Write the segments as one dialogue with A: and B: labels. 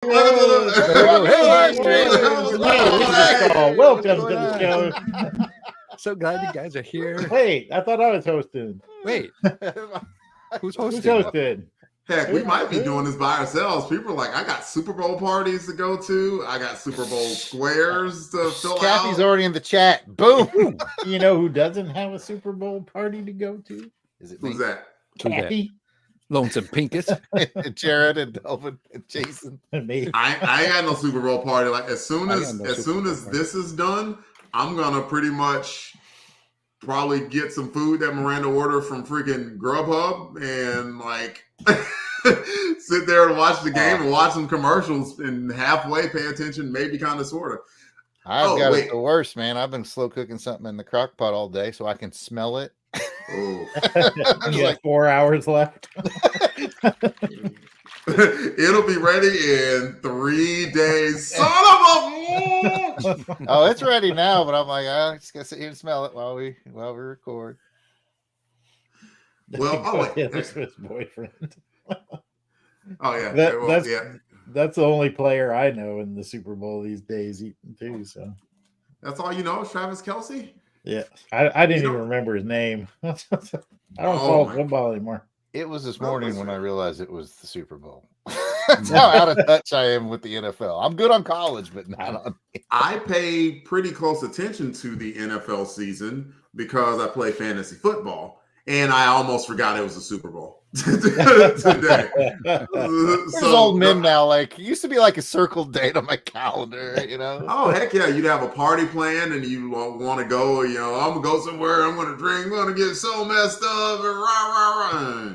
A: Welcome to the show.
B: So glad you guys are here.
A: Wait, I thought I was hosting.
B: Wait, who's
A: Who's
B: hosting?
A: hosting?
C: Heck, we might be doing this by ourselves. People are like, I got Super Bowl parties to go to. I got Super Bowl squares to fill out.
D: Kathy's already in the chat. Boom.
A: You know who doesn't have a Super Bowl party to go to?
D: Is it
C: Who's
D: me?
C: that?
A: Kathy
B: Lonesome Pinkus.
D: Jared and Delvin and Jason.
A: and me.
C: I ain't got no Super Bowl party. Like as soon
B: I
C: as
B: got no Super Bowl party.
C: this is done, I'm gonna pretty much probably get some food that Miranda ordered from freaking Grubhub and like sit there and watch the game and watch some commercials and halfway pay attention, maybe kind of sort of.
D: I've got it the worst, man. I've been slow cooking something in the crock pot all day so I can smell it.
C: Oh.
A: You got 4 hours left.
C: It'll be ready in 3 days. Son of a
D: Oh, it's ready now, but I'm like, I just gotta sit here and smell it while we record.
C: Well, oh wait.
A: Yeah, this was boyfriend.
C: Oh yeah.
A: That's the only player I know in the Super Bowl these days eating too. So
C: That's all you know, Travis Kelce?
A: yeah, I didn't even remember his name. I don't follow football anymore.
D: It was this morning when I realized it was the Super Bowl. That's how out of touch I am with the NFL. I'm good on college, but not on.
C: I pay pretty close attention to the NFL season because I play fantasy football, and I almost forgot it was the Super Bowl today.
D: There's old men now. Like it used to be like a circled date on my calendar, you know.
C: Oh heck yeah! You'd have a party planned, and you want to go. You know, I'm gonna go somewhere. I'm gonna drink. I'm gonna get so messed up and rah.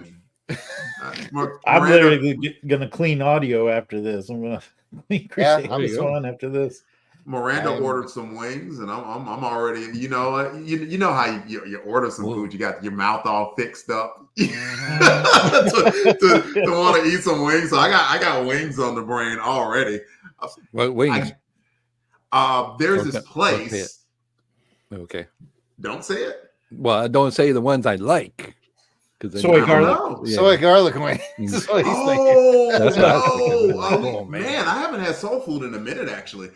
A: I'm literally gonna clean audio after this. I'm gonna clean Crusade one after this.
C: Miranda ordered some wings, and I'm already. You know, you know how you order some food, you got your mouth all fixed up to want to eat some wings. So I got wings on the brain already.
B: What wings?
C: There's this place.
B: Okay.
C: Don't say it.
B: Well, I don't say the ones I like.
A: Soy garlic.
B: Yeah.
D: Soy garlic wings. That's what he's thinking.
B: That's what I was thinking.
C: Man, I haven't had soul food in a minute, actually.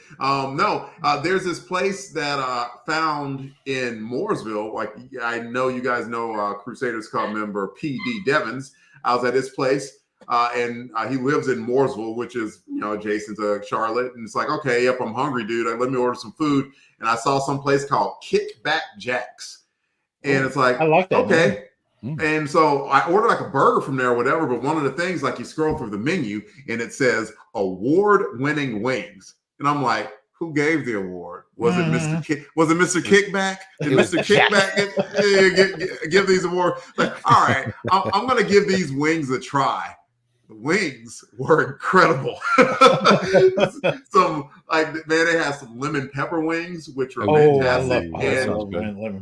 C: There's this place that found in Mooresville. Like I know you guys know Crusaders Club member P.D. Devins. I was at this place, and he lives in Mooresville, which is adjacent to Charlotte. And it's like, okay, yep, I'm hungry, dude. Let me order some food. And I saw some place called Kickback Jacks, and it's like,
A: I like that.
C: Okay.
A: Man.
C: And so I ordered like a burger from there or whatever, but one of the things, like you scroll through the menu and it says award-winning wings. And I'm like, who gave the award? Was it Mr. Kickback? Did Mr. Kickback give these awards? Like, all right, I'm going to give these wings a try. The wings were incredible. They have some lemon pepper wings, which are fantastic.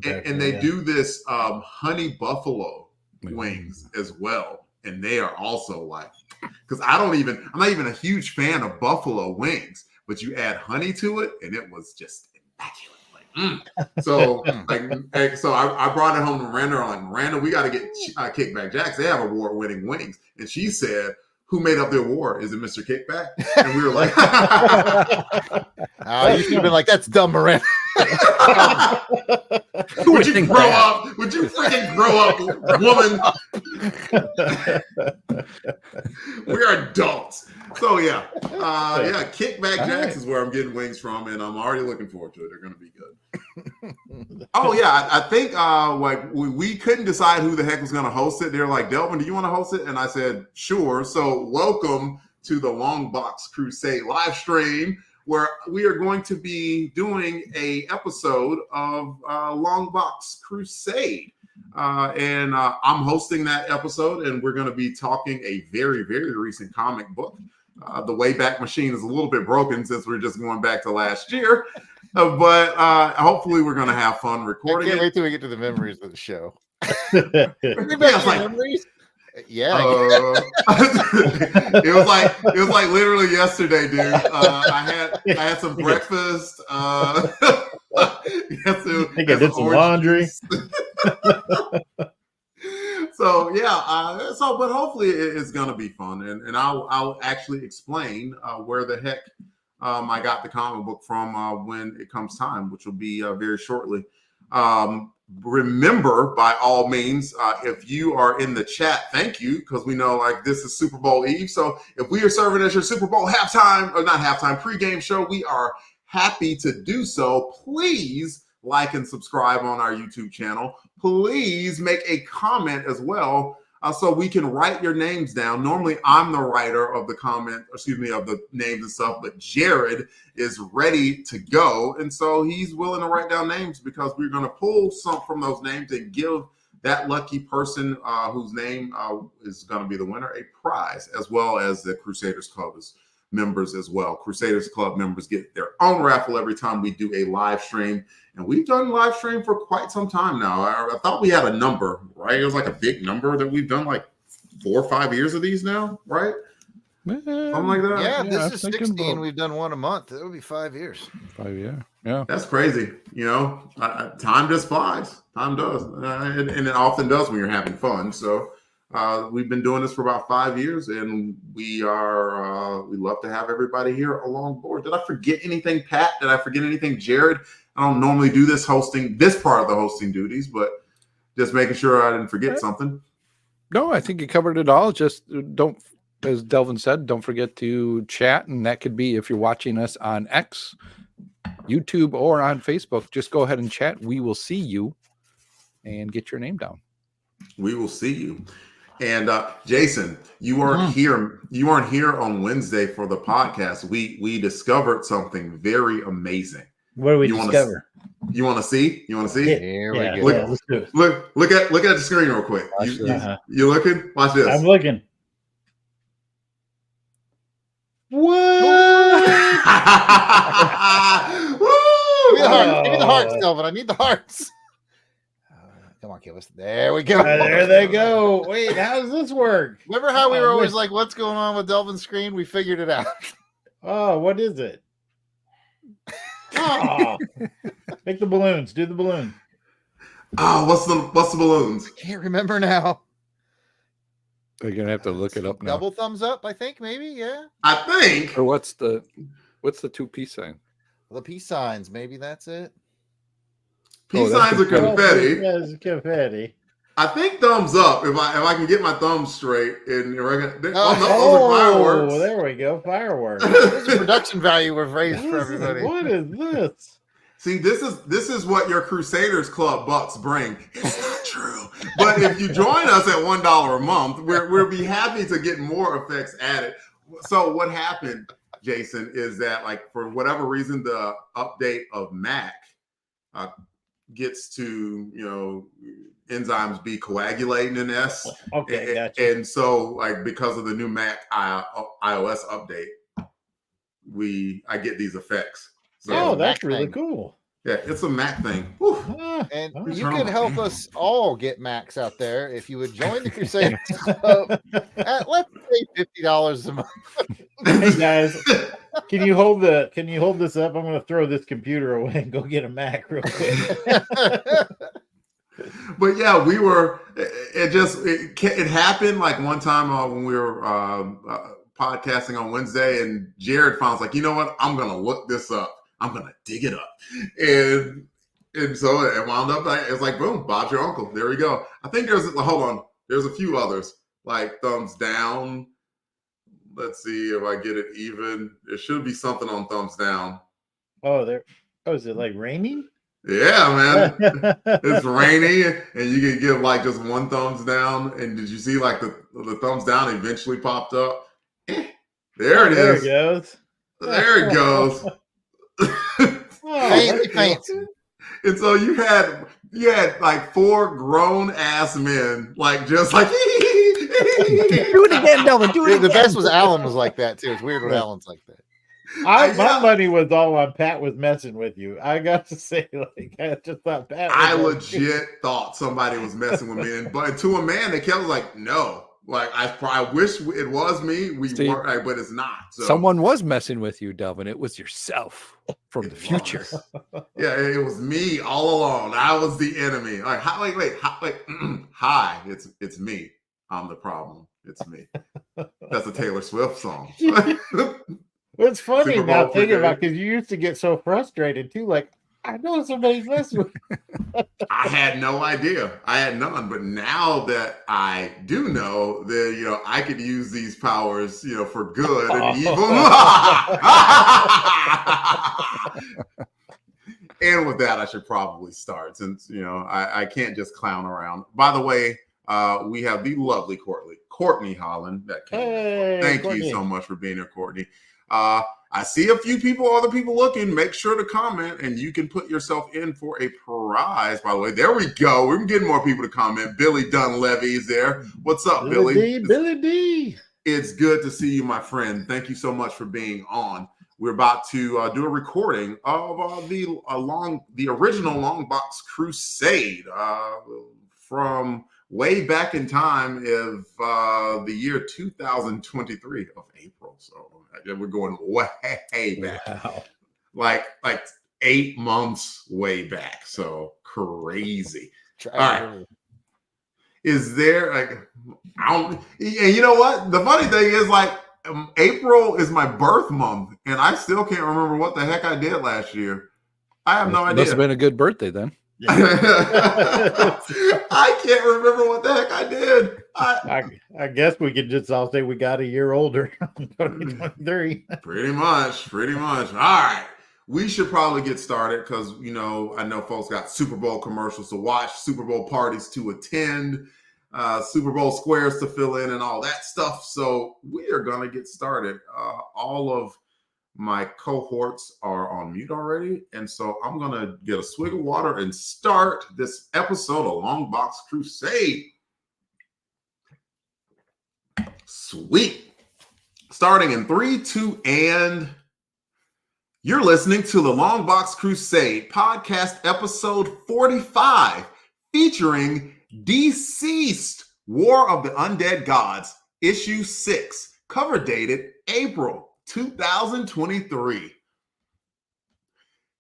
C: And they do this honey buffalo wings as well. And they are also like, because I'm not even a huge fan of buffalo wings, but you add honey to it and it was just immaculate. So I brought it home to Miranda. I'm like, Miranda, we got to get Kickback Jacks. They have award-winning wings. And she said, who made up the award? Is it Mr. Kickback? And we were like,
D: you should have been like, that's dumb, Miranda.
C: Would you grow up? Would you freaking grow up, woman? We are adults. So yeah, Kickback Jacks is where I'm getting wings from, and I'm already looking forward to it. They're going to be good. Oh yeah, I think we couldn't decide who the heck was going to host it. They're like, Delvin, do you want to host it? And I said, sure. So welcome to the Longbox Crusade live stream, where we are going to be doing a episode of Longbox Crusade. And I'm hosting that episode, and we're going to be talking a very, very recent comic book. The Wayback Machine is a little bit broken since we're just going back to last year. But hopefully we're going to have fun recording.
D: I can't wait till we get to the memories of the show.
C: Memories?
D: Yeah.
C: It was like literally yesterday, dude. I had some breakfast.
A: I think I did some laundry.
C: So yeah, but hopefully it's gonna be fun, and I'll actually explain where the heck I got the comic book from when it comes time, which will be very shortly. Remember, by all means, if you are in the chat, thank you, because we know like this is Super Bowl Eve. So if we are serving as your Super Bowl halftime, or not halftime, pregame show, we are happy to do so. Please like and subscribe on our YouTube channel. Please make a comment as well, so we can write your names down. Normally, I'm the writer of the of the names and stuff, but Jared is ready to go. And so he's willing to write down names because we're going to pull some from those names and give that lucky person whose name is going to be the winner a prize, as well as the Crusaders Club members as well. Crusaders Club members get their own raffle every time we do a live stream. And we've done live stream for quite some time now. I thought we had a number, right? It was like a big number that we've done like 4 or 5 years of these now, right? Something like that.
D: Yeah, this is 16. We've done one a month. It would be 5 years.
B: 5 years. Yeah.
C: That's crazy. You know, time just flies. Time does. And it often does when you're having fun. So we've been doing this for about 5 years, and we love to have everybody here along board. Did I forget anything, Pat? Did I forget anything, Jared? I don't normally do this part of the hosting duties, but just making sure I didn't forget something.
B: No, I think you covered it all. Just don't, as Delvin said, don't forget to chat. And that could be if you're watching us on X, YouTube, or on Facebook. Just go ahead and chat. We will see you and get your name down.
C: We will see you. And Jason, you weren't here. You weren't here on Wednesday for the podcast. We discovered something very amazing.
A: What do we discover?
C: You want to see? You want to see?
D: Here we go.
C: Let's do it. Look at the screen real quick. You looking? Watch this.
A: I'm looking. What?
D: Give me the hearts, Delvin. I need the hearts. Come on, Killers. There we go.
A: There they go. Wait, how does this work?
D: Remember how we were always like, what's going on with Delvin's screen? We figured it out.
A: Oh, what is it? Oh, make the balloons. Do the balloon.
C: Oh, what's the balloons?
D: I can't remember now.
B: You're gonna have to look it up now.
D: Double thumbs up, I think, maybe. Yeah.
C: I think.
B: Or what's the 2 peace sign?
D: The peace signs. Maybe that's it.
C: Peace signs are confetti.
A: Yes, confetti.
C: I think thumbs up. If I can get my thumbs straight and those are fireworks.
A: Oh, there we go. Fireworks.
D: There's a production value we've raised for everybody.
A: What is this?
C: See, this is what your Crusaders Club bucks bring. It's not true. But if you join us at $1 a month, we'll be happy to get more effects added. So what happened, Jason, is that like for whatever reason, the update of Mac gets to enzymes be coagulating in S.
A: Okay, gotcha.
C: And so like because of the new Mac iOS update, I get these effects.
A: So, that's really cool.
C: Yeah, it's a Mac thing.
D: And you can help us all get Macs out there if you would join the Crusaders Club at, let's say, $50 a month.
A: Hey guys, can you hold this up? I'm going to throw this computer away and go get a Mac real quick.
C: But yeah, it happened like one time when we were podcasting on Wednesday, and Jared finds like, you know what? I'm going to look this up. I'm going to dig it up. And so it wound up, it's like, boom, Bob's your uncle. There we go. I think there's a few others, like thumbs down. Let's see if I get it even. There should be something on thumbs down.
A: Is it like raining?
C: Yeah, man. It's rainy, and you can give like just one thumbs down. And did you see like the thumbs down eventually popped up? There it is.
A: There it goes.
C: There it goes.
D: Fancy.
C: And so you had like 4 grown ass men, like just like
D: do it again, Delvin. Do it again. The best was Alan was like that too. It's weird when Alan's like that.
A: My money was all on Pat was messing with you. I got to say, like, I just thought Pat.
C: I legit thought somebody was messing with me, but to a man, they kept like, no, Like I wish it was me. We
B: Steve,
C: weren't, but it's not. So.
B: Someone was messing with you, Delvin. It was yourself from the future.
C: Yeah, it was me all along. I was the enemy. Like, wait, hi, it's me. I'm the problem. It's me. That's a Taylor Swift song.
A: It's funny now thinking about, because you used to get so frustrated too. Like, I know somebody's messing with me.
C: I had no idea. I had none. But now that I do know that, I could use these powers, for good and evil. And with that, I should probably start since, I can't just clown around. By the way, we have the lovely Courtney Holland that came.
A: Hey,
C: Thank you so much for being here, Courtney. I see a few other people looking. Make sure to comment, and you can put yourself in for a prize. By the way, there we go. We're getting more people to comment. Billy Dunleavy is there. What's up, Billy?
A: Billy D.
C: It's good to see you, my friend. Thank you so much for being on. We're about to do a recording of the original Longbox Crusade from way back in time of the year 2023 of April. So we're going way back, like 8 months way back. So crazy. All right. Is there and you know what? The funny thing is, April is my birth month, and I still can't remember what the heck I did last year. I have no idea.
B: Must have been a good birthday then.
C: I can't remember what the heck I did.
A: I guess we could just all say we got a year older. 2023.
C: Pretty much. All right. We should probably get started because, I know folks got Super Bowl commercials to watch, Super Bowl parties to attend, Super Bowl squares to fill in and all that stuff. So we are going to get started. All of my cohorts are on mute already. And so I'm going to get a swig of water and start this episode of Longbox Crusade. Sweet. Starting in 3, 2, and you're listening to the Longbox Crusade podcast episode 45, featuring DCeased War of the Undead Gods, issue 6, cover dated April 2023.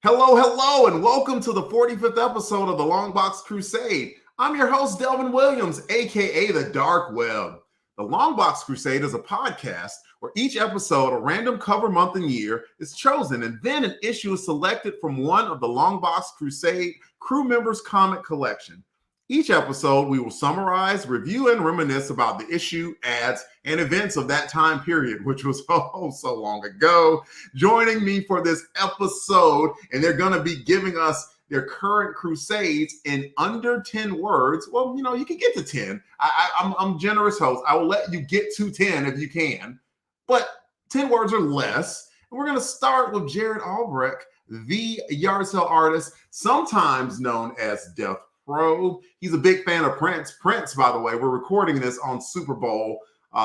C: Hello, and welcome to the 45th episode of the Longbox Crusade. I'm your host, Delvin Williams, aka The Dark Web. The Longbox Crusade is a podcast where each episode, a random cover month and year, is chosen, and then an issue is selected from one of the Longbox Crusade crew members' comic collection. Each episode, we will summarize, review, and reminisce about the issue, ads, and events of that time period, which was so long ago. Joining me for this episode, and they're going to be giving us their current crusades in under 10 words. Well, you can get to 10. I'm generous host. I will let you get to 10 if you can, but 10 words or less. And we're going to start with Jared Albrecht, the yard sale artist, sometimes known as Death Probe. He's a big fan of Prince. Prince, by the way, we're recording this on Super Bowl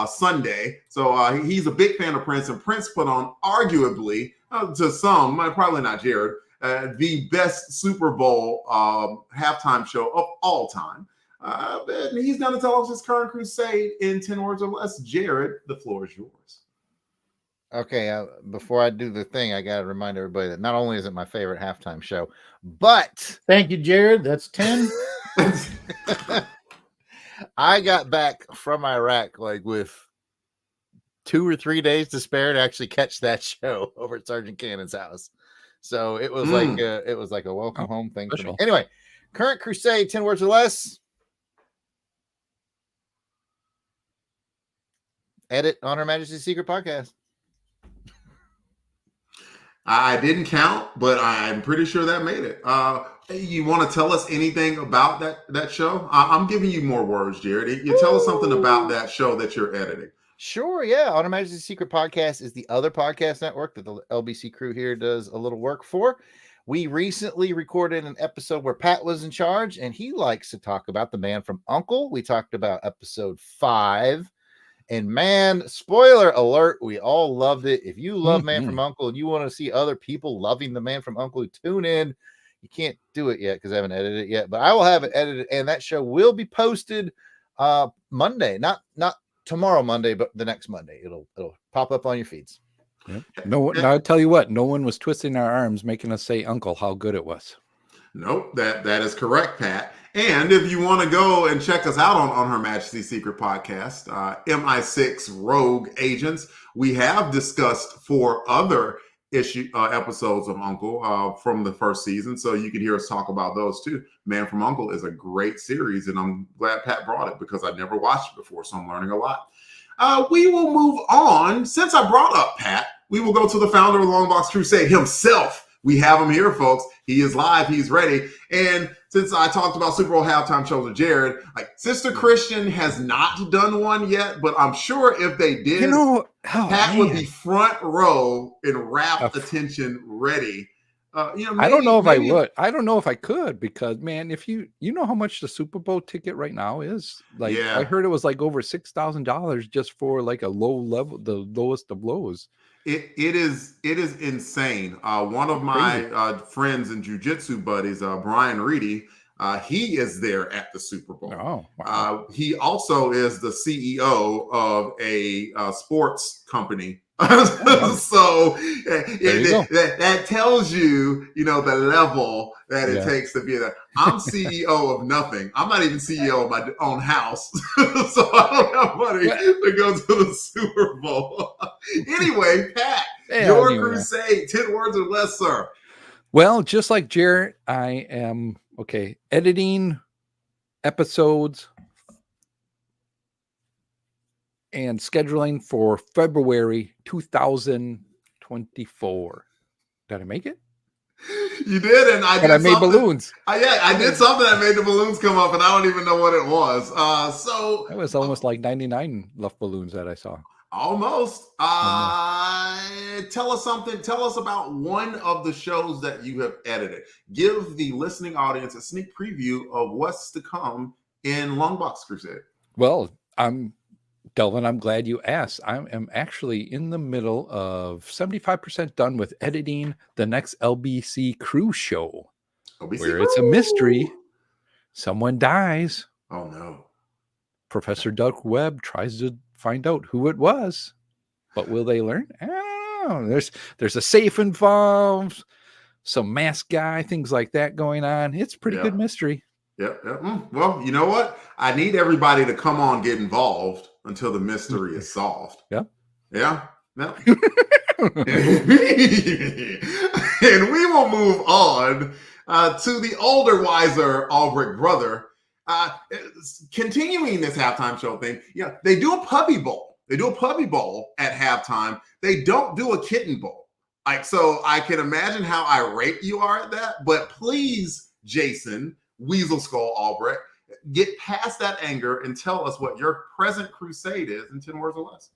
C: Sunday. So he's a big fan of Prince, and Prince put on arguably, to some, probably not Jared, the best Super Bowl halftime show of all time. And he's going to tell us his current crusade in 10 words or less. Jared, the floor is yours.
D: Okay, before I do the thing, I got to remind everybody that not only is it my favorite halftime show, but...
A: Thank you, Jared. That's 10.
D: I got back from Iraq with 2 or 3 days to spare to actually catch that show over at Sergeant Cannon's house. So it was like a welcome home thing for me. Anyway, current crusade, 10 words or less. Edit on Her Majesty's Secret Podcast.
C: I didn't count, but I'm pretty sure that made it. You want to tell us anything about that show? I'm giving you more words, Jared. You tell us something about that show that you're editing.
D: Sure, yeah. On Her Majesty's Secret Podcast is the other podcast network that the LBC crew here does a little work for. We recently recorded an episode where Pat was in charge, and he likes to talk about The Man from U.N.C.L.E. We talked about episode 5. And man, spoiler alert, we all loved it. If you love Man from U.N.C.L.E. and you want to see other people loving The Man from U.N.C.L.E., tune in. You can't do it yet because I haven't edited it yet, but I will have it edited, and that show will be posted Monday. Not tomorrow Monday, but the next Monday it'll pop up on your feeds.
B: Yep. No, I'll tell you what, no one was twisting our arms making us say uncle how good it was.
C: Nope, that is correct, Pat. And if you want to go and check us out on Her Majesty's Secret Podcast, MI6 Rogue Agents, we have discussed 4 other episodes of Uncle from the first season, so you can hear us talk about those too. Man from Uncle is a great series, and I'm glad Pat brought it because I've never watched it before, so I'm learning a lot. We will move on. Since I brought up Pat, we will go to the founder of Longbox Crusade himself. We have him here, folks. He is live. He's ready. And since I talked about Super Bowl halftime shows with Jared, like Sister Christian has not done one yet, but I'm sure if they did, Pat would be front row and rapt attention ready. Maybe,
B: I don't know if I would. I don't know if I could because, man, if you know how much the Super Bowl ticket right now is, like I heard it was like over $6,000 just for like a low level, the lowest of lows.
C: It is insane. One of my friends and jiu-jitsu buddies, Brian Reedy, he is there at the Super Bowl.
B: Oh, wow.
C: He also is the CEO of a sports company. So that tells you, the level that it takes to be there. I'm CEO of nothing. I'm not even CEO of my own house. So I don't have money to go to the Super Bowl. Anyway, Pat, your crusade, 10 words or less, sir.
B: Well, just like Jared, I am editing episodes and scheduling for February 2024. Did I make it?
C: You did, and I
B: made balloons.
C: I did something that made the balloons come up, and I don't even know what it was. So
B: that was almost like 99 left balloons that I saw.
C: Almost. Tell us something. Tell us about one of the shows that you have edited. Give the listening audience a sneak preview of what's to come in Longbox Crusade.
B: Well, Delvin, I'm glad you asked. I am actually in the middle of 75% done with editing the next LBC Crew show, where it's a mystery. Someone dies.
C: Oh, no.
B: Professor Doug Webb tries to find out who it was, but will they learn? I don't know. There's a safe involved, some masked guy, things like that going on. It's a pretty good mystery.
C: Yep. Well, you know what? I need everybody to come on, get involved until the mystery is solved.
B: Yeah.
C: And we will move on to the older, wiser Albrecht brother. Continuing this halftime show thing, they do a puppy bowl. They do a puppy bowl at halftime. They don't do a kitten bowl. So I can imagine how irate you are at that. But please, Jason Weasel Skull Albrecht, get past that anger and tell us what your present crusade is in 10 words or less.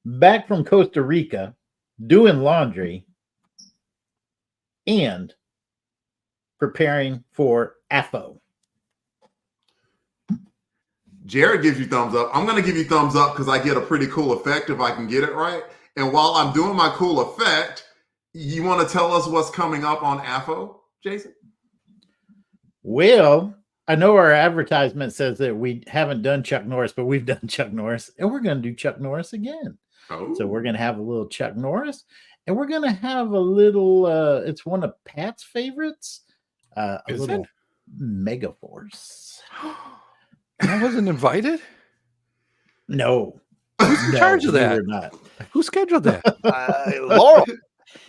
A: Back from Costa Rica, doing laundry and preparing for AFO.
C: Jared gives you thumbs up. I'm going to give you thumbs up because I get a pretty cool effect if I can get it right. And while I'm doing my cool effect, you want to tell us what's coming up on AFO, Jason?
A: Well, I know our advertisement says that we haven't done Chuck Norris, but we've done Chuck Norris, and we're going to do Chuck Norris again.
C: Oh.
A: So we're going to have a little Chuck Norris, and we're going to have a little, it's one of Pat's favorites, a little Megaforce.
B: I wasn't invited?
A: No.
B: Who's in charge of that?
A: Not.
B: Who scheduled that?
D: Laurel.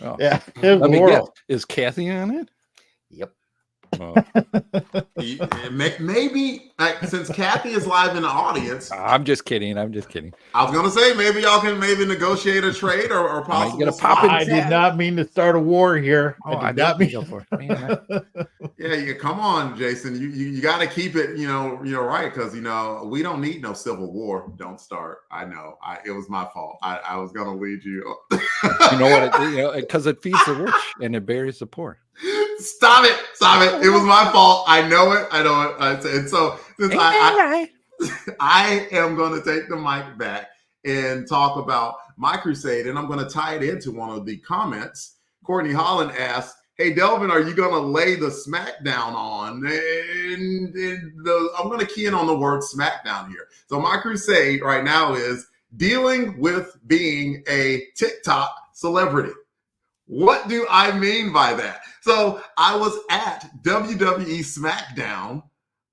B: Oh.
A: Yeah.
B: Let me guess. Is Kathy on it?
D: Yep.
B: Oh.
C: Maybe since Kathy is live in the audience.
B: I'm just kidding.
C: I was gonna say maybe y'all can negotiate a trade or possibly
B: get a pop in.
A: I did not mean to start a war here.
B: I did not mean to go for it. Man,
C: Yeah, come on, Jason. You got to keep it, right, because we don't need no civil war. Don't start. I know. It was my fault. I was gonna lead you.
B: You know what? Because it feeds the rich and it buries the poor.
C: Stop it! It was my fault. I know it. And so since I am going to take the mic back and talk about my crusade, and I'm going to tie it into one of the comments. Courtney Holland asked, hey, Delvin, are you going to lay the SmackDown on? And I'm going to key in on the word SmackDown here. So my crusade right now is dealing with being a TikTok celebrity. What do I mean by that? So I was at WWE SmackDown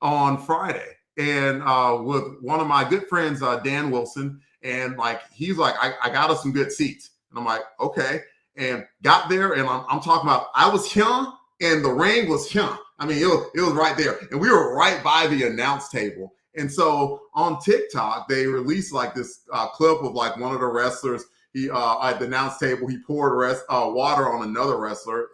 C: on Friday, and with one of my good friends, Dan Wilson, and like he's like, I got us some good seats, and I'm like, okay, and got there, and I'm talking about I was here, and the ring was here. I mean, it was right there, and we were right by the announce table. And so on TikTok, they released like this clip of like one of the wrestlers. He at the announce table, he poured water on another wrestler.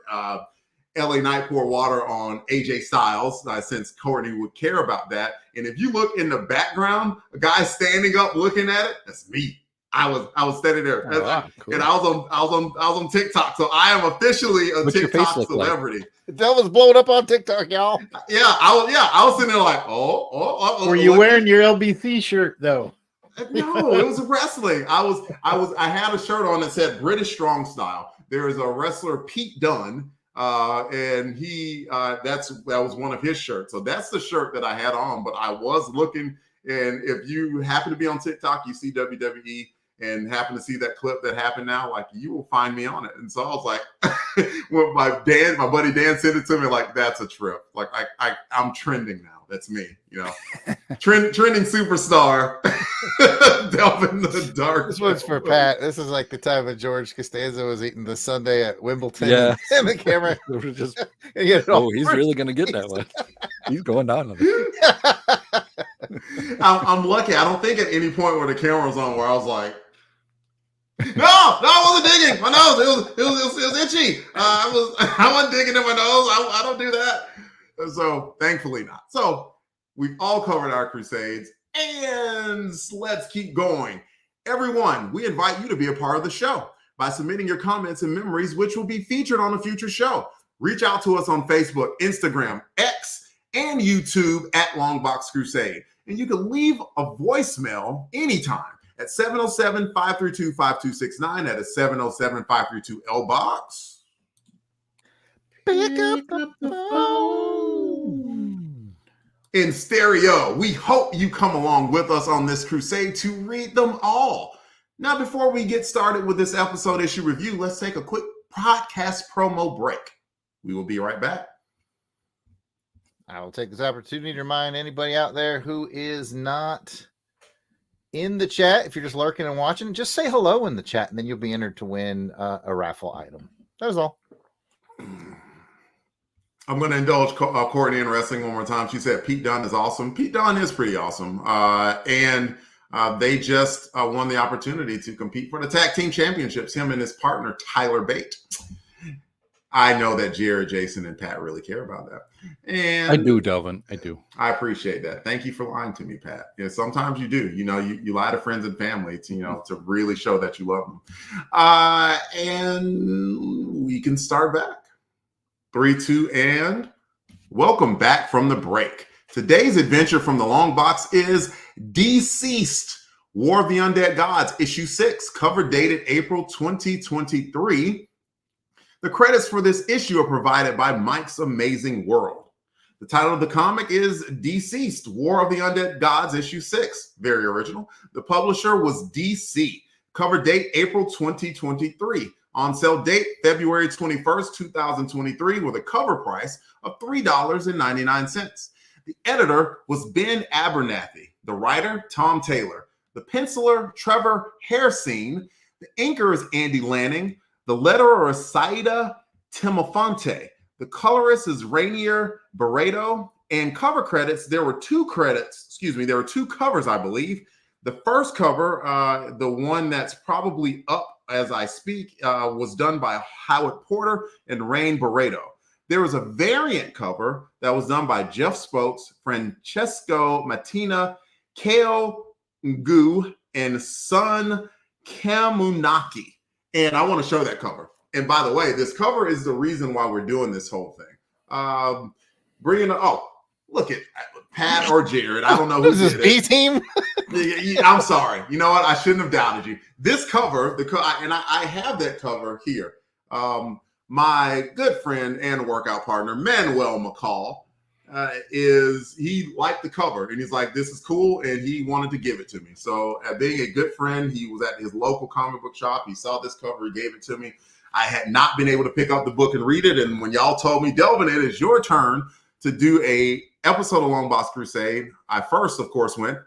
C: LA Knight poured water on AJ Styles, since Courtney would care about that. And if you look in the background, a guy standing up looking at it, that's me. I was standing there,
B: cool.
C: and I was on TikTok, so I am officially a
B: What's
C: TikTok celebrity.
B: Like?
D: That was blowing up on TikTok, y'all.
C: Yeah, I was sitting there like, oh.
A: Were you wearing your LBC shirt though?
C: No, it was wrestling. I had a shirt on that said British Strong Style. There is a wrestler, Pete Dunne, and that was one of his shirts. So that's the shirt that I had on. But I was looking, and if you happen to be on TikTok, you see WWE and happen to see that clip that happened now, like you will find me on it. And so I was like, when my buddy Dan sent it to me, like that's a trip. Like I'm trending now. That's me, trending superstar. Delvin the dark.
D: This one's for Pat. This is like the time when George Costanza was eating the sundae at Wimbledon.
B: Yeah.
D: And the camera.
B: Just, he's really going to get that one. He's going down on it.
C: I'm lucky. I don't think at any point where the camera was on where I was like, no, I wasn't digging my nose. It was itchy. I wasn't digging in my nose. I don't do that. So thankfully not. So we've all covered our crusades, and let's keep going. Everyone, we invite you to be a part of the show by submitting your comments and memories, which will be featured on a future show. Reach out to us on Facebook, Instagram, X, and YouTube at Longbox Crusade. And you can leave a voicemail anytime at 707-532-5269. That is 707-532-LBOX.
D: Pick up the phone.
C: In stereo, we hope you come along with us on this crusade to read them all. Now, before we get started with this episode issue review, let's take a quick podcast promo break. We will be right back.
D: I will take this opportunity to remind anybody out there who is not in the chat, if you're just lurking and watching, just say hello in the chat, and then you'll be entered to win a raffle item. That was all.
C: I'm going to indulge Courtney in wrestling one more time. She said Pete Dunne is awesome. Pete Dunne is pretty awesome. And they just won the opportunity to compete for the tag team championships, him and his partner, Tyler Bate. I know that Jared, Jason, and Pat really care about that. And
B: I do, Delvin. I do.
C: I appreciate that. Thank you for lying to me, Pat. Yeah, sometimes you do. You lie to friends and family to really show that you love them. And we can start back. 3, 2, and welcome back from the break. Today's adventure from the long box is DCeased War of the Undead Gods, issue 6, cover dated April 2023. The credits for this issue are provided by Mike's Amazing World. The title of the comic is DCeased War of the Undead Gods, issue 6, very original. The publisher was DC. Cover date April 2023. On sale date February 21st, 2023, with a cover price of $3.99. The editor was Ben Abernathy. The writer, Tom Taylor. The penciler, Trevor Hairsine. The inker is Andy Lanning. The letterer is Saida Timofonte. The colorist is Rainier Barreto. And cover credits, there were two covers, I believe. The first cover, the one that's probably up as I speak, was done by Howard Porter and Rain Barreto. There was a variant cover that was done by Jeff Spokes, Francesco Mattina, Kale Ngu, and Sun Kamunaki. And I want to show that cover. And by the way, this cover is the reason why we're doing this whole thing. Look at Pat or Jared. I don't know who
D: this B team.
C: I'm sorry. You know what? I shouldn't have doubted you. This cover, and I have that cover here. my good friend and workout partner, Manuel McCall, he liked the cover and he's like, this is cool. And he wanted to give it to me. So being a good friend, he was at his local comic book shop. He saw this cover, he gave it to me. I had not been able to pick up the book and read it. And when y'all told me, Delvin, it is your turn to do a episode of Longbox Crusade, I first, of course, went,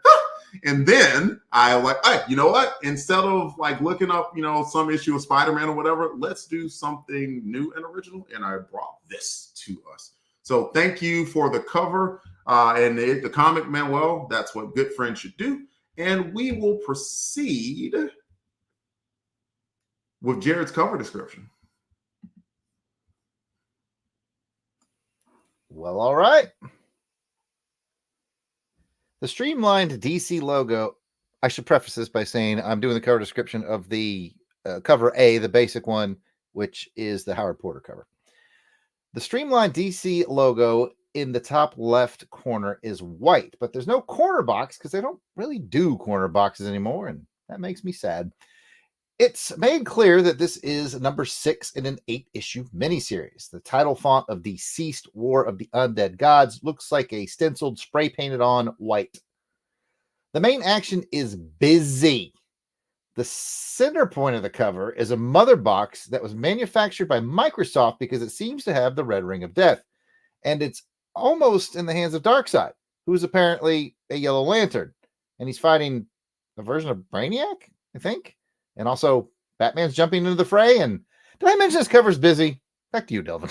C: and then I like, hey, you know what? Instead of like looking up, some issue of Spider-Man or whatever, let's do something new and original. And I brought this to us. So thank you for the cover and the comic, Manuel. That's what good friends should do. And we will proceed with Jared's cover description.
D: Well, all right. The streamlined DC logo. I should preface this by saying I'm doing the cover description of the cover A, the basic one, which is the Howard Porter cover. The streamlined DC logo in the top left corner is white, but there's no corner box because they don't really do corner boxes anymore, and that makes me sad. It's made clear that this is number 6 in an 8-issue miniseries. The title font of DCeased War of the Undead Gods looks like a stenciled, spray-painted on white. The main action is busy. The center point of the cover is a mother box that was manufactured by Microsoft because it seems to have the red ring of death. And it's almost in the hands of Darkseid, who is apparently a Yellow Lantern. And he's fighting a version of Brainiac, I think. And also, Batman's jumping into the fray. And did I mention this cover's busy? Back to you, Delvin.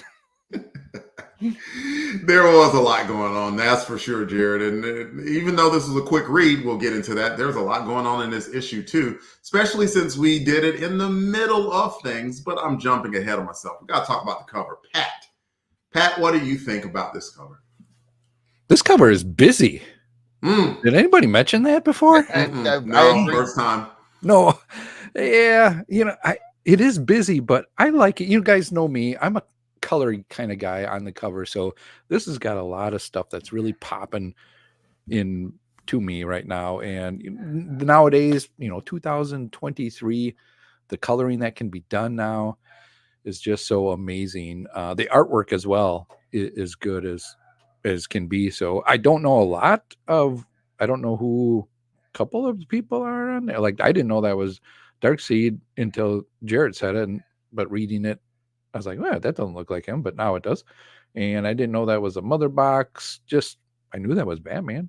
C: There was a lot going on, that's for sure, Jared. And even though this is a quick read, we'll get into that. There's a lot going on in this issue, too, especially since we did it in the middle of things. But I'm jumping ahead of myself. We got to talk about the cover. Pat, what do you think about this cover?
B: This cover is busy. Did anybody mention that before?
C: No, first time.
B: No. Yeah, it is busy, but I like it. You guys know me. I'm a colory kind of guy on the cover, so this has got a lot of stuff that's really popping in to me right now. And nowadays, 2023, the coloring that can be done now is just so amazing. The artwork as well is good as can be. So I don't know I don't know who a couple of people are on there. Like I didn't know that was Darkseid until Jared said it, but reading it, I was like, well, that doesn't look like him, but now it does. And I didn't know that was a mother box. I knew that was Batman.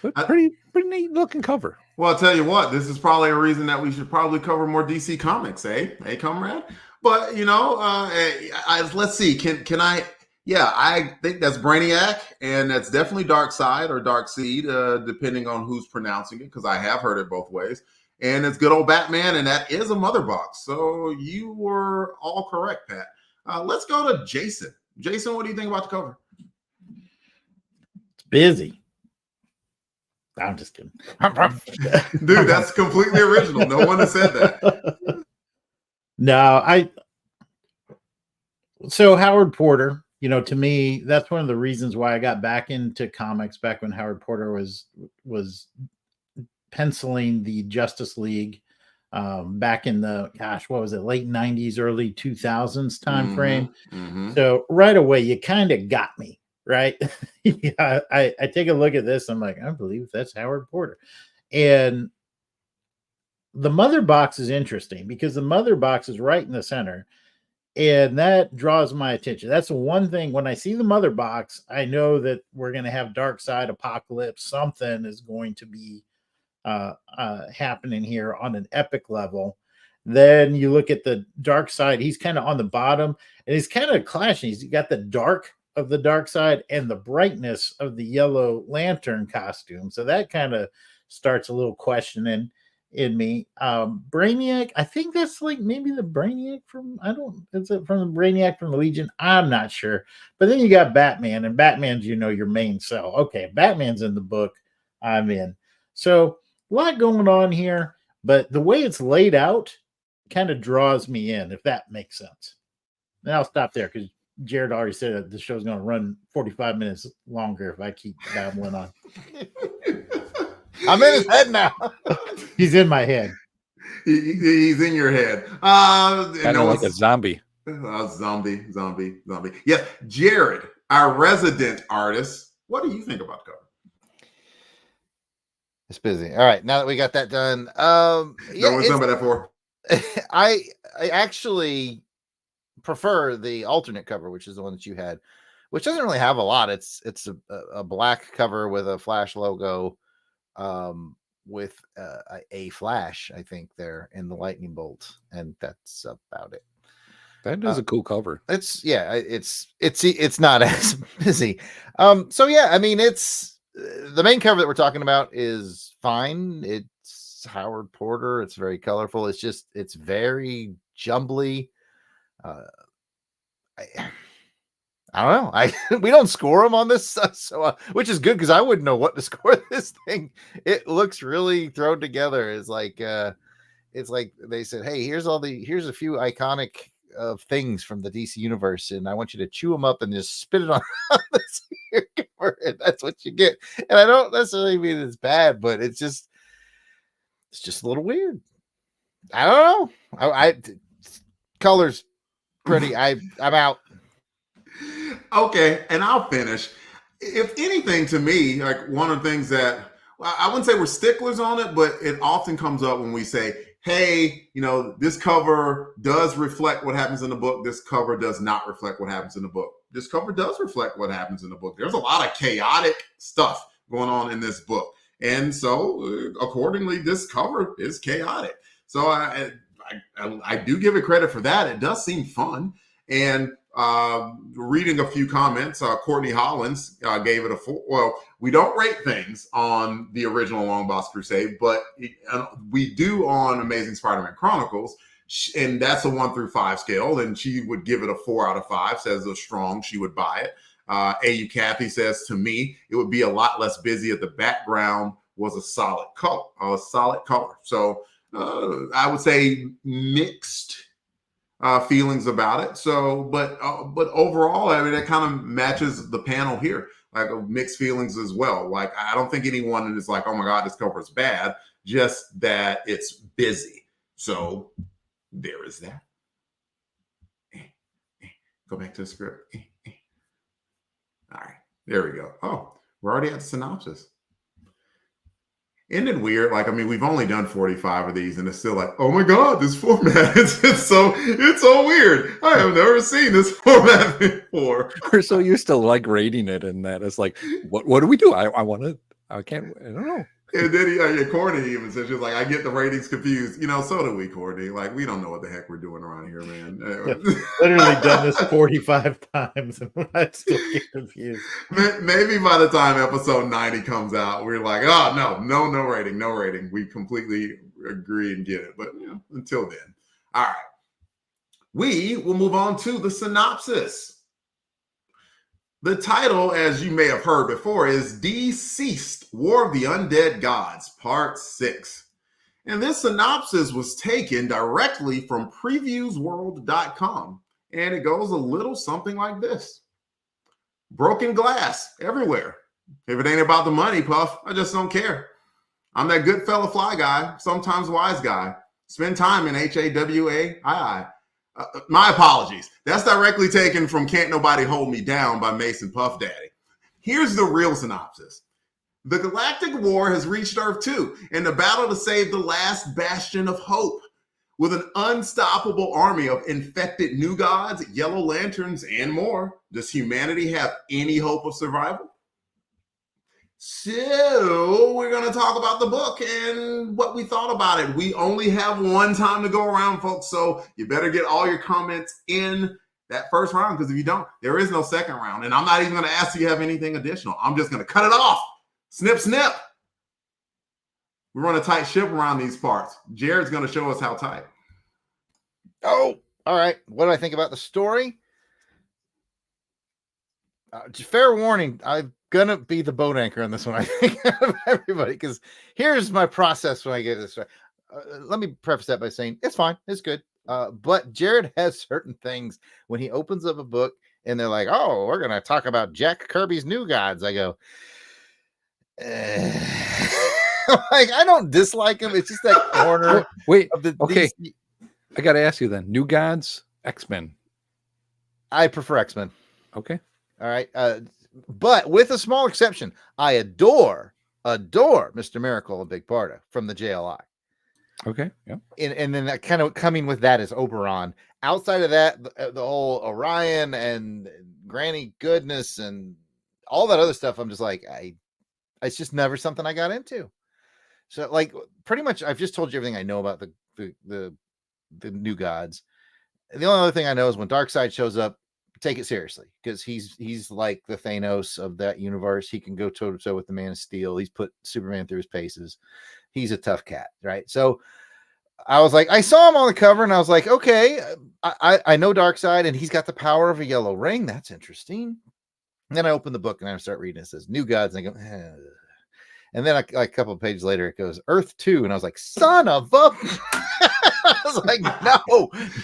B: But pretty neat looking cover.
C: Well, I'll tell you what, this is probably a reason that we should probably cover more DC comics, eh? Hey, comrade? But, let's see. Can I? Yeah, I think that's Brainiac, and that's definitely Darkseid or Darkseid, depending on who's pronouncing it, because I have heard it both ways. And it's good old Batman, and that is a mother box. So you were all correct, Pat. Let's go to Jason. Jason, what do you think about the cover?
A: It's busy. I'm just kidding.
C: Dude, that's completely original. No one has said that.
A: No, so Howard Porter, to me, that's one of the reasons why I got back into comics back when Howard Porter was penciling the Justice League back in the what was it, late 90s, early 2000s time frame. So right away you kind of got me, right? Yeah, I take a look at this, I'm like, I believe that's Howard Porter. And the mother box is interesting because the mother box is right in the center, and that draws my attention. That's the one thing, when I see the mother box, I know that we're going to have Darkseid, Apocalypse, something is going to be happening here on an epic level. Then you look at the Darkseid, he's kind of on the bottom, and he's kind of clashing. He's got the dark of the Darkseid and the brightness of the Yellow Lantern costume. So that kind of starts a little questioning in me. Brainiac, I think that's like maybe the Brainiac is it from the Brainiac from the Legion? I'm not sure. But then you got Batman, and Batman's, your main cell. Okay, Batman's in the book, I'm in. So a lot going on here, but the way it's laid out kind of draws me in, if that makes sense. And I'll stop there because Jared already said that the show's going to run 45 minutes longer if I keep babbling on.
D: I'm in his head now.
A: He's in my head.
C: He's in your head.
B: Kind of like a zombie.
C: Zombie. Yes, Jared, our resident artist. What do you think about the cover?
D: It's busy. All right, now that we got that done,
C: Yeah, what's number that for?
D: I actually prefer the alternate cover, which is the one that you had, which doesn't really have a lot. It's a black cover with a Flash logo, with a Flash, I think, there in the lightning bolt, and that's about it.
B: That is a cool cover.
D: It's not as busy. So yeah, I mean, it's the main cover that we're talking about is fine. It's Howard Porter. It's very colorful. It's very jumbly. I don't know. We don't score them on this, which is good because I wouldn't know what to score this thing. It looks really thrown together. It's like they said, "Hey, here's a few iconic of things from the DC universe, and I want you to chew them up and just spit it on this here cover, and that's what you get." And I don't necessarily mean it's bad, but it's just a little weird. I don't know. I colors pretty. I'm out.
C: Okay, and I'll finish. If anything, to me, like one of the things that I wouldn't say we're sticklers on it, but it often comes up when we say, hey, this cover does reflect what happens in the book. This cover does not reflect what happens in the book. This cover does reflect what happens in the book. There's a lot of chaotic stuff going on in this book. And so accordingly, this cover is chaotic. So I do give it credit for that. It does seem fun. And reading a few comments, Courtney Hollins gave it a 4. Well, we don't rate things on the original Longbox Crusade, but we do on Amazing Spider-Man Chronicles, and that's a 1 through 5 scale, and she would give it a 4 out of 5, says it's strong, she would buy it. AU Kathy says, to me, it would be a lot less busy if the background was a solid color. So I would say mixed feelings about it. So, but overall, I mean, it kind of matches the panel here, like mixed feelings as well. Like, I don't think anyone is like, oh my God, this cover is bad, just that it's busy. So there is that. Go back to the script. All right, there we go. Oh, we're already at the synopsis. Isn't it weird? Like, I mean, we've only done 45 of these, and it's still like, oh my God, this format it's so weird. I have never seen this format before.
B: We're so used to like rating it, and that it's like, what do we do? I don't know.
C: And then Courtney even said, she was like, I get the ratings confused. So do we, Courtney. Like, we don't know what the heck we're doing around here, man.
A: Literally done this 45 times, and I still get confused.
C: Maybe by the time episode 90 comes out, we're like, oh, no rating. We completely agree and get it. But until then. All right. We will move on to the synopsis. The title, as you may have heard before, is DCeased, War of the Undead Gods, Part 6. And this synopsis was taken directly from previewsworld.com. And it goes a little something like this. Broken glass everywhere. If it ain't about the money, Puff, I just don't care. I'm that good fella fly guy, sometimes wise guy. Spend time in HAWAII. My apologies. That's directly taken from Can't Nobody Hold Me Down by Mason Puff Daddy. Here's the real synopsis. The Galactic War has reached Earth 2 in the battle to save the last bastion of hope. With an unstoppable army of infected new gods, yellow lanterns, and more, does humanity have any hope of survival? So we're going to talk about the book and what we thought about it. We only have one time to go around, folks, so you better get all your comments in that first round, because if you don't, there is no second round. And I'm not even going to ask you have anything additional. I'm just going to cut it off. Snip, snip. We run a tight ship around these parts. Jared's going to show us how tight.
D: Oh, all right. What do I think about the story? Fair warning, I'm gonna be the boat anchor on this one, I think, of everybody, because here's my process when I get this. Let me preface that by saying it's fine, it's good. But Jared has certain things when he opens up a book and they're like, oh, we're gonna talk about Jack Kirby's New Gods. I go, Like, I don't dislike him. It's just that corner
B: Wait,
D: of the
B: okay.
D: DC.
B: I got to ask you then. New Gods, X-Men.
D: I prefer X-Men.
B: Okay.
D: All right. But with a small exception, I adore Mr. Miracle and Big Barda from the JLI.
B: Okay. Yeah.
D: And then that kind of coming with that is Oberon. Outside of that, the whole Orion and Granny Goodness and all that other stuff, I'm just like, it's just never something I got into. So, like, pretty much, I've just told you everything I know about the New Gods. The only other thing I know is when Darkseid shows up, take it seriously, because he's like the Thanos of that universe. He can go toe to toe with the Man of Steel. He's put Superman through his paces. He's a tough cat, right? So I was like, I saw him on the cover, and I was like, okay, I know Darkseid, and he's got the power of a yellow ring. That's interesting. And then I open the book and I start reading. It says New Gods, and I go, and then a couple of pages later, it goes Earth 2, and I was like, son of a. I was like,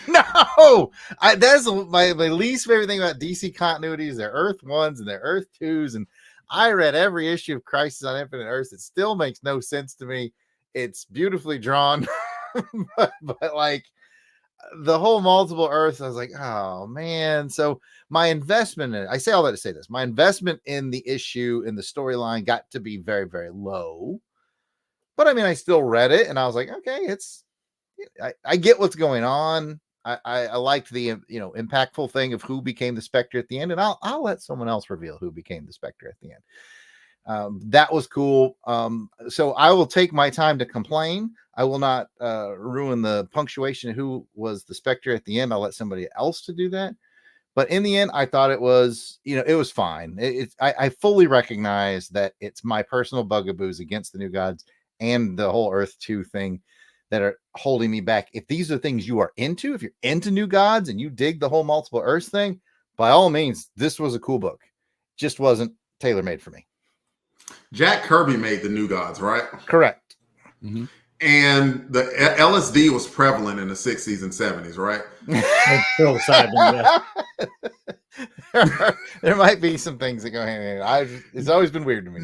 D: no. That's my least favorite thing about DC continuity is their Earth 1s and their Earth 2s. And I read every issue of Crisis on Infinite Earths. It still makes no sense to me. It's beautifully drawn, but like the whole multiple Earths, I was like, oh man. So my investment in it, I say all that to say this, my investment in the issue in the storyline got to be very, very low. But I mean, I still read it, and I was like, okay, I get what's going on. I liked the impactful thing of who became the Spectre at the end, and I'll let someone else reveal who became the Spectre at the end. That was cool. So I will take my time to complain. I will not ruin the punctuation of who was the Spectre at the end. I'll let somebody else to do that. But in the end, I thought it was, it was fine. I fully recognize that it's my personal bugaboos against the New Gods and the whole Earth 2 thing that are holding me back. If these are things you are into, if you're into New Gods and you dig the whole multiple Earths thing, by all means, this was a cool book. Just wasn't tailor-made for me.
C: Jack Kirby made the New Gods, right?
D: Correct.
B: Mm-hmm.
C: And the LSD was prevalent in the 60s and 70s, right?
D: There might be some things that go hand in hand. It's always been weird to me.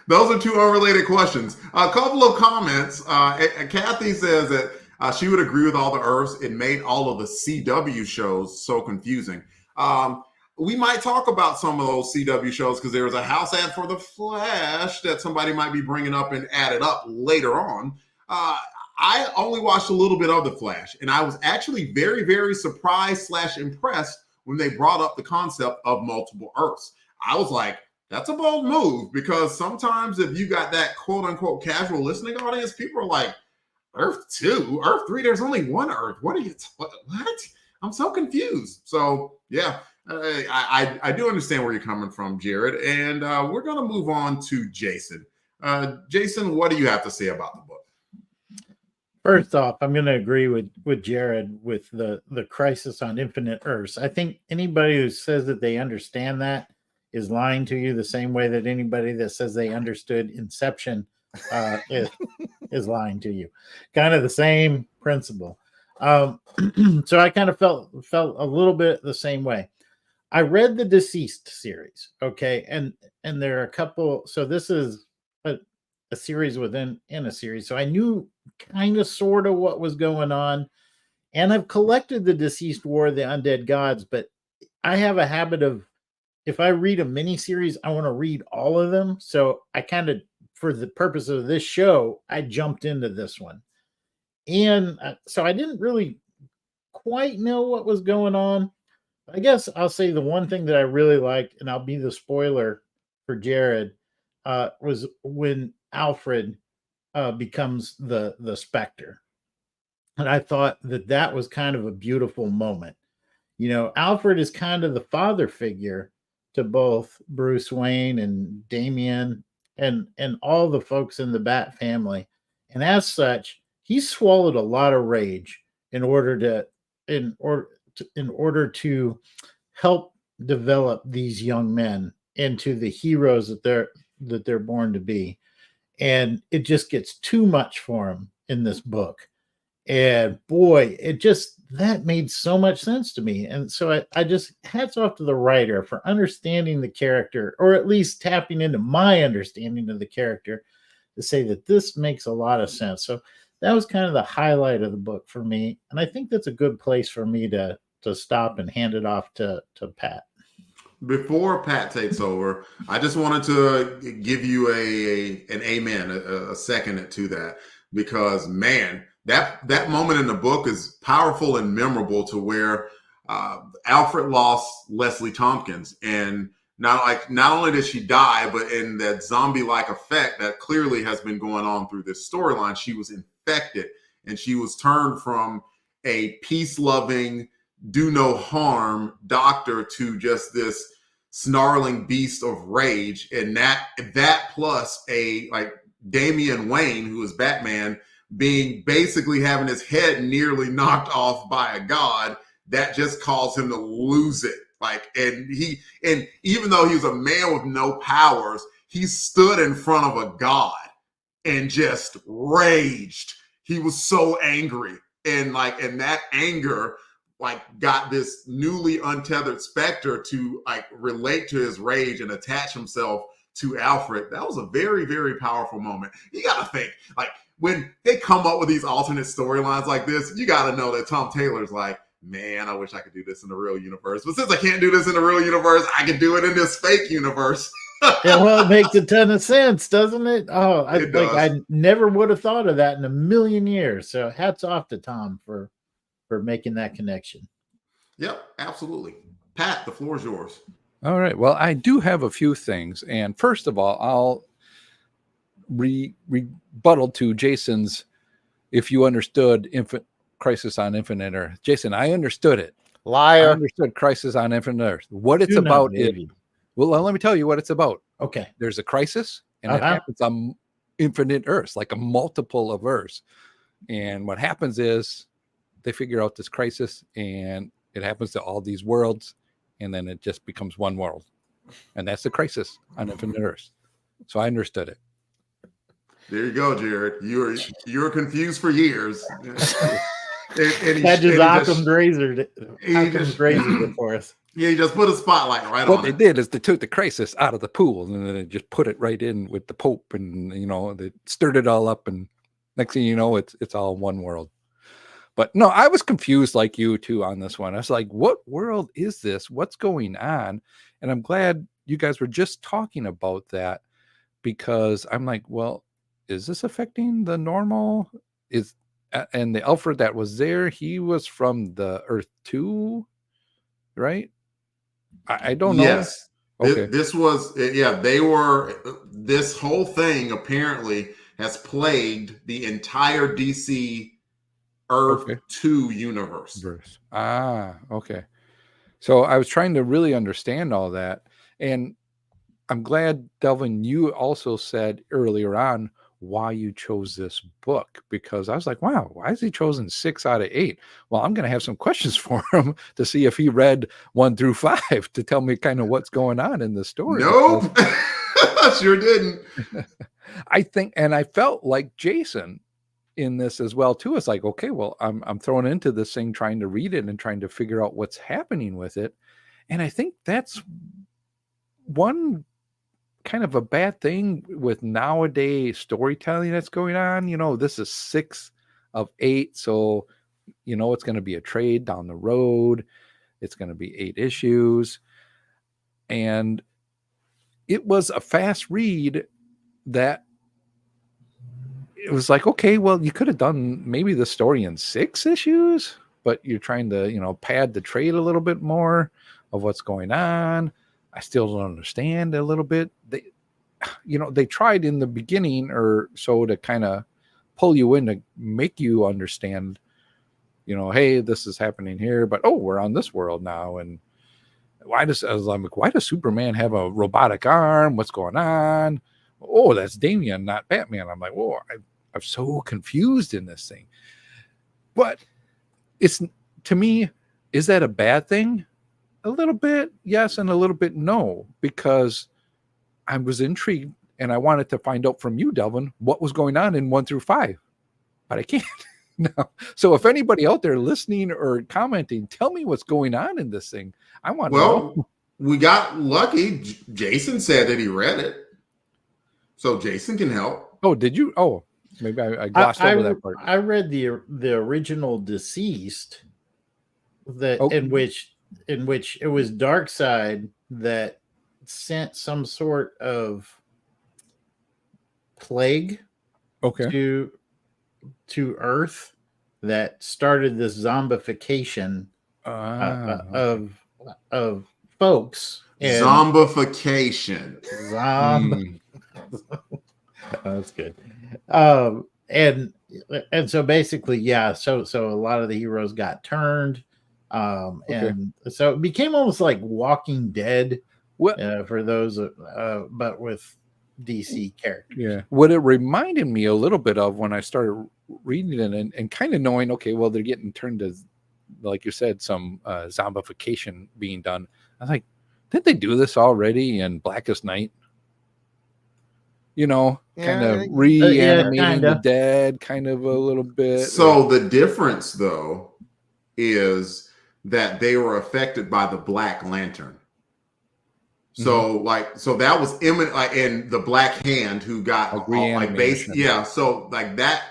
C: Those are two unrelated questions. A couple of comments. Kathy says that she would agree with all the Earths. It made all of the CW shows so confusing. We might talk about some of those CW shows because there was a house ad for The Flash that somebody might be bringing up and added up later on. I only watched a little bit of The Flash, and I was actually very, very surprised / impressed when they brought up the concept of multiple Earths. I was like, that's a bold move, because sometimes if you got that quote unquote casual listening audience, people are like, Earth 2, Earth 3, there's only one Earth. What are you, what? I'm so confused. So yeah, I do understand where you're coming from, Jared. And we're going to move on to Jason. Jason, what do you have to say about the book?
A: First off, I'm going to agree with Jared with the Crisis on Infinite Earths. I think anybody who says that they understand that is lying to you, the same way that anybody that says they understood Inception is lying to you. Kind of the same principle. So I kind of felt a little bit the same way. I read the DCeased series, okay, and there are a couple. So this is a series within a series. So I knew kind of sort of what was going on, and I've collected the DCeased War of the Undead Gods, but I have a habit of, if I read a mini series, I want to read all of them. So I kind of, for the purpose of this show, I jumped into this one. And so I didn't really quite know what was going on. I guess I'll say the one thing that I really liked, and I'll be the spoiler for Jared, was when Alfred becomes the Spectre. And I thought that was kind of a beautiful moment. Alfred is kind of the father figure to both Bruce Wayne and Damian and all the folks in the Bat family. And as such, he swallowed a lot of rage in order to help develop these young men into the heroes that they're born to be. And it just gets too much for him in this book. And boy, that made so much sense to me. And so I just, hats off to the writer for understanding the character, or at least tapping into my understanding of the character, to say that this makes a lot of sense. So that was kind of the highlight of the book for me, and I think that's a good place for me to stop and hand it off to Pat.
C: Before Pat takes over, I just wanted to give you an amen, a second to that, because man, that moment in the book is powerful and memorable to where Alfred lost Leslie Tompkins, and not only did she die, but in that zombie-like effect that clearly has been going on through this storyline, she was infected and she was turned from a peace-loving, do no harm doctor to just this snarling beast of rage. And that plus a like Damian Wayne, who is Batman, being basically having his head nearly knocked off by a god, that just caused him to lose it. And even though he was a man with no powers, he stood in front of a god and just raged. He was so angry. And that anger got this newly untethered Spectre to relate to his rage and attach himself to Alfred. That was a very, very powerful moment. You got to think, when they come up with these alternate storylines like this, you got to know that Tom Taylor's like, man, I wish I could do this in the real universe. But since I can't do this in the real universe, I can do it in this fake universe.
A: Yeah, well, it makes a ton of sense, doesn't it? Oh, I never would have thought of that in a million years. So hats off to Tom for making that connection.
C: Yep, absolutely. Pat, the floor is yours.
B: All right. Well, I do have a few things. And first of all, I'll rebuttal to Jason's, if you understood Crisis on Infinite Earth. Jason, I understood it.
D: Liar.
B: I understood Crisis on Infinite Earth. What it's about is, well, let me tell you what it's about.
A: Okay.
B: There's a crisis, and it happens on infinite Earths, like a multiple of Earths. And what happens is they figure out this crisis, and it happens to all these worlds, and then it just becomes one world. And that's the crisis on infinite Earths. So I understood it.
C: There you go, Jared. You were confused for years.
A: That just Occam's razor it for us.
C: Yeah, he just put a spotlight right on it.
B: What they did is they took the crisis out of the pool, and then they just put it right in with the Pope, and they stirred it all up, and next thing you know, it's all one world. But no, I was confused like you too on this one. I was like, what world is this? What's going on? And I'm glad you guys were just talking about that, because I'm like, well, is this affecting the normal? And the Alfred that was there, he was from the Earth 2, right? I don't know.
C: Yes.
B: Okay.
C: This whole thing apparently has plagued the entire DC Earth 2 universe.
B: Okay. So I was trying to really understand all that. And I'm glad, Delvin, you also said earlier on why you chose this book, because I was like, wow, why has he chosen 6 out of 8? Well, I'm going to have some questions for him to see if he read 1 through 5 to tell me kind of what's going on in the story.
C: Nope. I sure didn't.
B: I think, and I felt like Jason in this as well too. It's like, okay, well, I'm thrown into this thing, trying to read it and trying to figure out what's happening with it. And I think that's one kind of a bad thing with nowadays storytelling that's going on. This is 6 of 8. So, it's going to be a trade down the road. It's going to be 8 issues. And it was a fast read that it was like, okay, well, you could have done maybe the story in 6 issues, but you're trying to, pad the trade a little bit more of what's going on. I still don't understand a little bit. They tried in the beginning or so to kind of pull you in to make you understand, hey, this is happening here, but we're on this world now. And why does Superman have a robotic arm? What's going on? Oh, that's Damian, not Batman. I'm like, whoa, I'm so confused in this thing. But to me, is that a bad thing? A little bit, yes, and a little bit no, because I was intrigued and I wanted to find out from you, Delvin, what was going on in 1 through 5, but I can't. No. So if anybody out there listening or commenting, tell me what's going on in this thing. I want to know.
C: We got lucky. Jason said that he read it, so Jason can help.
B: Oh, did you? Oh, maybe I glossed over that part.
A: I read the original DCeased, that
B: Oh.
A: in which it was Darkseid that sent some sort of plague
B: Okay.
A: to Earth that started this zombification of folks. And
C: Zombification.
A: That's good. And so basically, yeah. So a lot of the heroes got turned, and so it became almost like Walking Dead. For those, but with DC characters.
B: Yeah. What it reminded me a little bit of when I started reading it and kind of knowing, okay, well, they're getting turned to, like you said, some zombification being done. I was like, didn't they do this already in Blackest Night? You know, kind of reanimating the dead, kind of a little bit.
C: So the difference, though, is that they were affected by the Black Lantern. So so that was imminent, in the Black Hand who got so like that,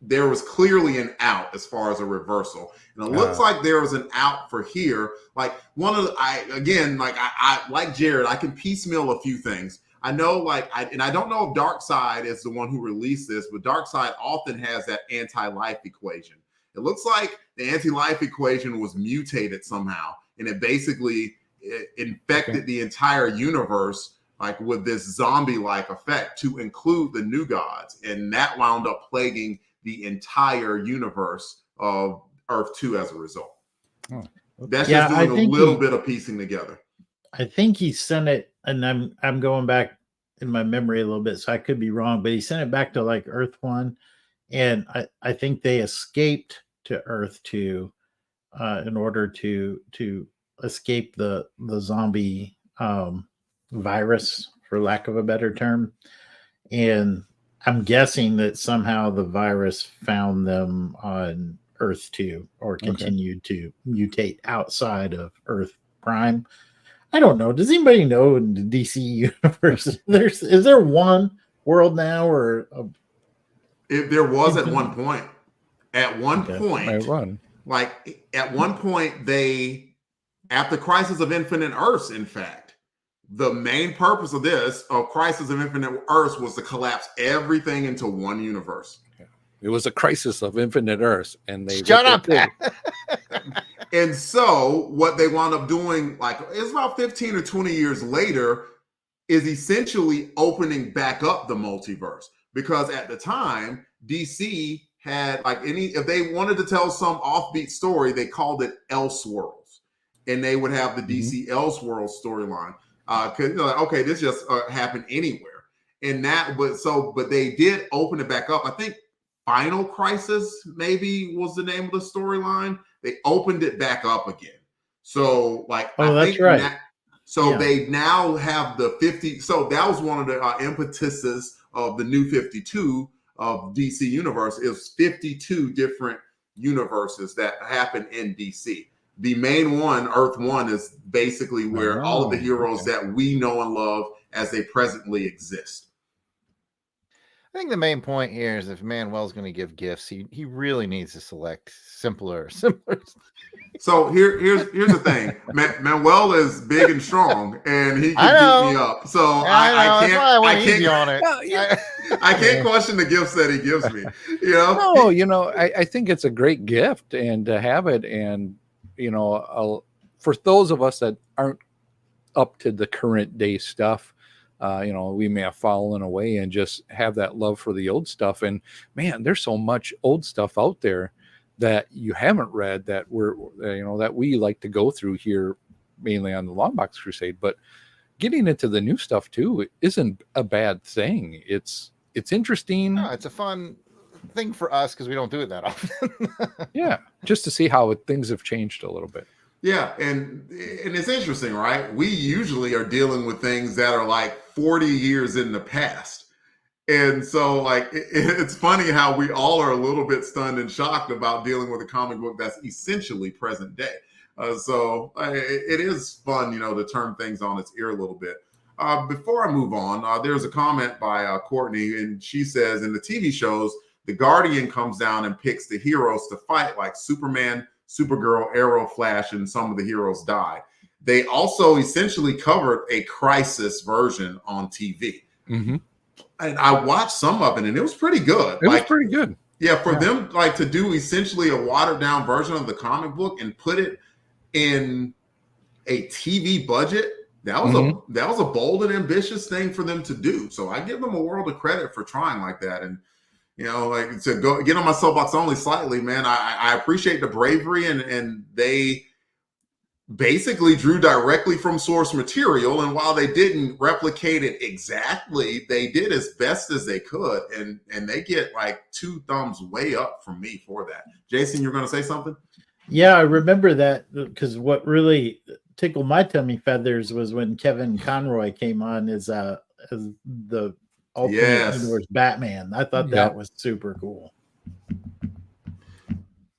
C: there was clearly an out as far as a reversal, and it looks like there was an out for here. Like one of the, I like Jared, I can piecemeal a few things. I know, and I don't know if Darkseid is the one who released this, but Darkseid often has that anti-life equation. It looks like the anti-life equation was mutated somehow, and it basically infected the entire universe, like with this zombie-like effect, to include the New Gods, and that wound up plaguing the entire universe of Earth 2 as a result. That's just doing a little bit of piecing together.
A: I think he sent it, and I'm going back in my memory a little bit, so I could be wrong, but he sent it back to like Earth 1, and I think they escaped to Earth 2 in order to escape the zombie virus, for lack of a better term. And I'm guessing that somehow the virus found them on Earth 2 or continued to mutate outside of Earth Prime. I don't know. Does anybody know in the DC universe is there one world now, or
C: if there was at one point? At one point, they, at the Crisis of Infinite Earths, in fact, the main purpose of Crisis of Infinite Earths was to collapse everything into one universe.
B: It was a Crisis of Infinite Earths, and they
D: shut up.
C: And so what they wound up doing, it's about 15 or 20 years later, is essentially opening back up the multiverse, because at the time DC had if they wanted to tell some offbeat story, they called it Elseworlds. And they would have the DC Elseworlds storyline, because this just happened anywhere, and but they did open it back up. I think Final Crisis maybe was the name of the storyline. They opened it back up again. So
A: that's right.
C: They now have the 50. So that was one of the impetuses of the New 52 of DC Universe. It was 52 different universes that happen in DC. The main one, Earth 1, is basically where all of the heroes that we know and love as they presently exist.
D: I think the main point here is if Manuel's going to give gifts, he really needs to select simpler.
C: So here's the thing. Manuel is big and strong, and he can beat me up. So I can't question the gifts that he gives me.
B: I think it's a great gift, and to have it, and for those of us that aren't up to the current day stuff, we may have fallen away and just have that love for the old stuff. And man, there's so much old stuff out there that you haven't read that that we like to go through here, mainly on the Longbox Crusade. But getting into the new stuff too isn't a bad thing. It's interesting.
D: No, it's a fun thing for us because we don't do it that often.
B: Yeah, just to see how things have changed a little bit.
C: Yeah, and it's interesting, right? We usually are dealing with things that are like 40 years in the past. And so it's funny how we all are a little bit stunned and shocked about dealing with a comic book that's essentially present day. So it is fun, to turn things on its ear a little bit. Before I move on, there's a comment by Courtney, and she says, in the TV shows, the Guardian comes down and picks the heroes to fight, like Superman, Supergirl, Arrow, Flash, and some of the heroes die. They also essentially covered a Crisis version on TV.
B: Mm-hmm.
C: And I watched some of it, and it was pretty good.
B: It was pretty good.
C: Yeah, for them like to do essentially a watered down version of the comic book and put it in a TV budget, that was a bold and ambitious thing for them to do. So I give them a world of credit for trying like that. And like to go get on my soapbox only slightly, man. I appreciate the bravery, and they basically drew directly from source material. And while they didn't replicate it exactly, they did as best as they could. And they get like 2 thumbs way up from me for that. Jason, you're going to say something?
A: Yeah, I remember that, because what really tickled my tummy feathers was when Kevin Conroy came on as the Ultimate Universe Batman. I thought that was super cool.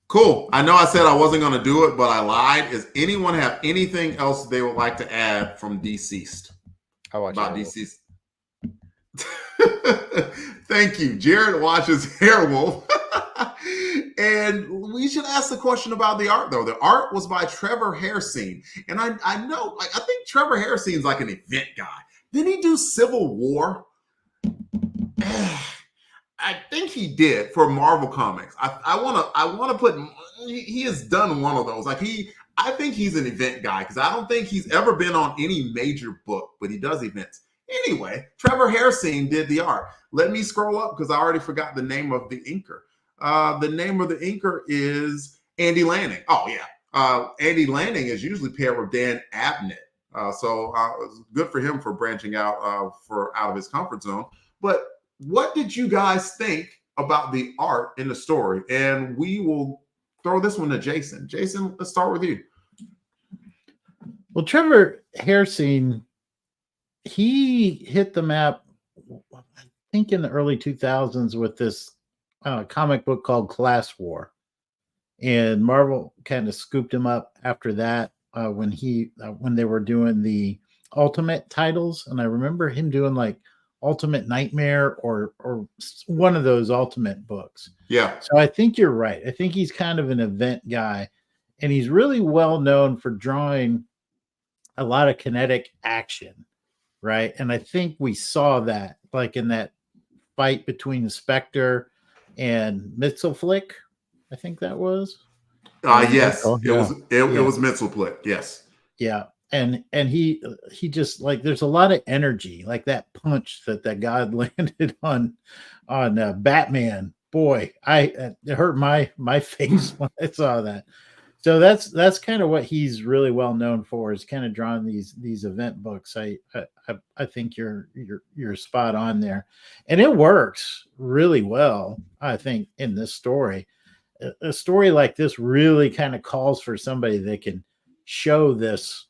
C: Cool. I know I said I wasn't going to do it, but I lied. Does anyone have anything else they would like to add from DCeased? About DCeased. Thank you. Jared watches Hairwolf. And we should ask the question about the art, though. The art was by Trevor Hairsine. And I know, like, I think Trevor Hairsine's like an event guy. Didn't he do Civil War? I think he did for Marvel Comics. I want to put, he has done one of those. Like I think he's an event guy, because I don't think he's ever been on any major book, but he does events. Anyway, Trevor Hairsine did the art. Let me scroll up, because I already forgot the name of the inker. The name of the inker is Andy Lanning. Oh yeah. Andy Lanning is usually paired with Dan Abnett. So it's good for him for branching out out of his comfort zone. But what did you guys think about the art in the story? And we will throw this one to Jason. Jason, let's start with you.
A: Well, Trevor Hairsine, he hit the map, I think, in the early 2000s with this comic book called Class War. And Marvel kind of scooped him up after that when they were doing the Ultimate titles. And I remember him doing like Ultimate Nightmare or one of those Ultimate books.
C: Yeah.
A: So I think you're right. I think he's kind of an event guy, and he's really well known for drawing a lot of kinetic action, right? And I think we saw that like in that fight between the Spectre and Mxyzptlk. I think that was.
C: Yes.
B: Yeah.
C: It was Mxyzptlk. Yes.
A: Yeah. And he just, like, there's a lot of energy, like that punch that God landed on Batman. Boy, it hurt my face when I saw that. So that's kind of what he's really well known for, is kind of drawing these event books. I think you're spot on there, and it works really well. I think in this story, a story like this really kind of calls for somebody that can show this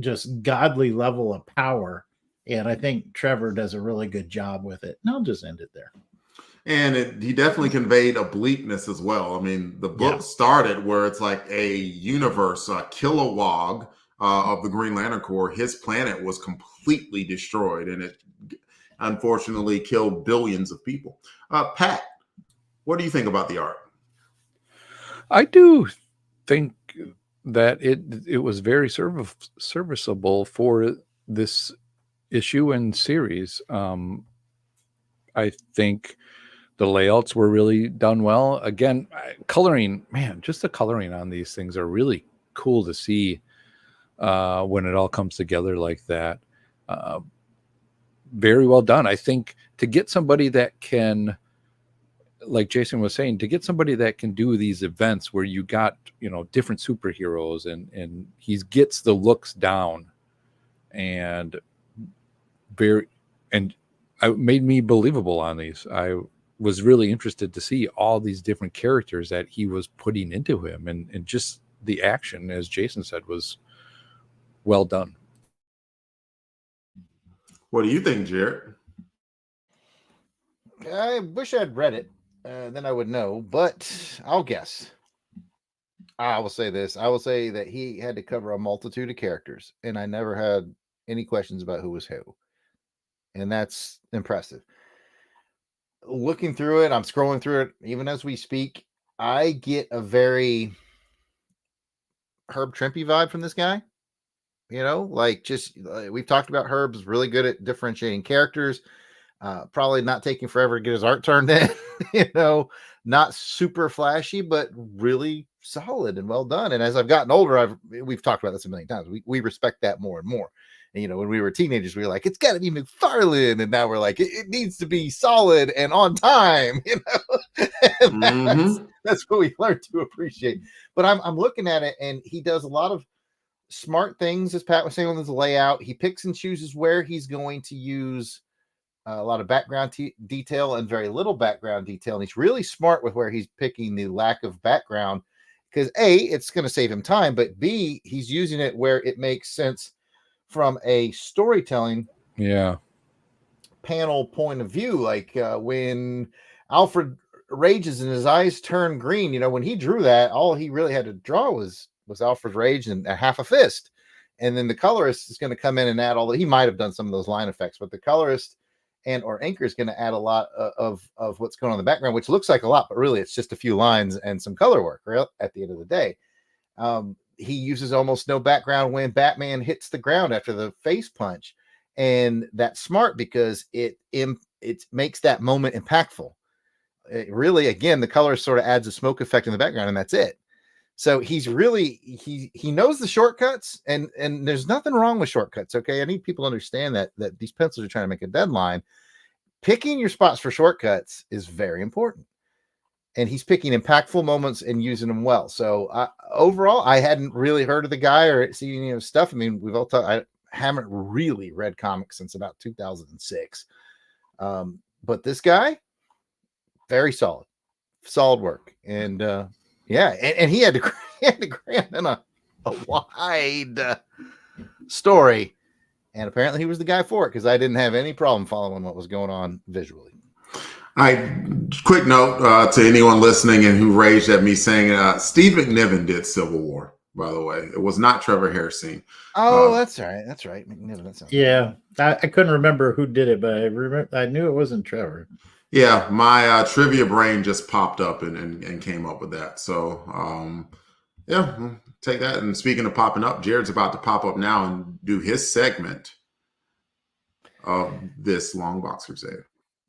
A: just godly level of power. And I think Trevor does a really good job with it. And I'll just end it there.
C: And he definitely conveyed a bleakness as well. I mean, the book started where it's like a universe, Kilowog of the Green Lantern Corps. His planet was completely destroyed, and it unfortunately killed billions of people. Pat, what do you think about the art?
B: I do think that it was very serviceable for this issue and series. I think the layouts were really done well. Again, coloring, man, just the coloring on these things are really cool to see when it all comes together like that. Very well done. I think to get somebody that can, like Jason was saying, to get somebody that can do these events where you got, different superheroes and he gets the looks down and it made me believable on these. I was really interested to see all these different characters that he was putting into him, and just the action, as Jason said, was well done.
C: What do you think, Jared?
D: I wish I'd read it. Then I would know, but I'll guess. I will say this. I will say that he had to cover a multitude of characters, and I never had any questions about who was who. And that's impressive. Looking through it, I'm scrolling through it even as we speak. I get a very Herb Trimpe vibe from this guy. You know, like just we've talked about Herb's really good at differentiating characters. Probably not taking forever to get his art turned in. You know, not super flashy, but really solid and well done. And as I've gotten older, we've talked about this a million times. We respect that more and more. And, you know, when we were teenagers, we were like, it's got to be McFarlane, and now we're like, it needs to be solid and on time. You know, and that's what we learned to appreciate. But I'm looking at it, and he does a lot of smart things, as Pat was saying, on his layout. He picks and chooses where he's going to use a lot of background detail and very little background detail. And he's really smart with where he's picking the lack of background, because A, it's going to save him time, but B, he's using it where it makes sense from a storytelling panel point of view. Like when Alfred rages and his eyes turn green, you know, when he drew that, all he really had to draw was Alfred's rage and a half a fist. And then the colorist is going to come in and add he might have done some of those line effects, but the colorist and or anchor is going to add a lot of what's going on in the background, which looks like a lot, but really it's just a few lines and some color work, right? At the end of the day. He uses almost no background when Batman hits the ground after the face punch. And that's smart because it makes that moment impactful. It really, again, the color sort of adds a smoke effect in the background, and that's it. So he's really, he knows the shortcuts, and there's nothing wrong with shortcuts. Okay. I need people to understand that these pencils are trying to make a deadline. Picking your spots for shortcuts is very important. And he's picking impactful moments and using them well. So overall, I hadn't really heard of the guy or seen any of his stuff. I mean, I haven't really read comics since about 2006. But this guy, very solid work. And and he had to cram in a wide story. And apparently he was the guy for it, because I didn't have any problem following what was going on visually.
C: Quick note to anyone listening and who raged at me saying Steve McNiven did Civil War, by the way. It was not Trevor Hairsine.
D: Oh, that's right. That's right. McNiven. That sounds
A: I couldn't remember who did it, but I knew it wasn't Trevor.
C: Yeah, my trivia brain just popped up and came up with that. So, take that. And speaking of popping up, Jared's about to pop up now and do his segment of this Longbox Crusade.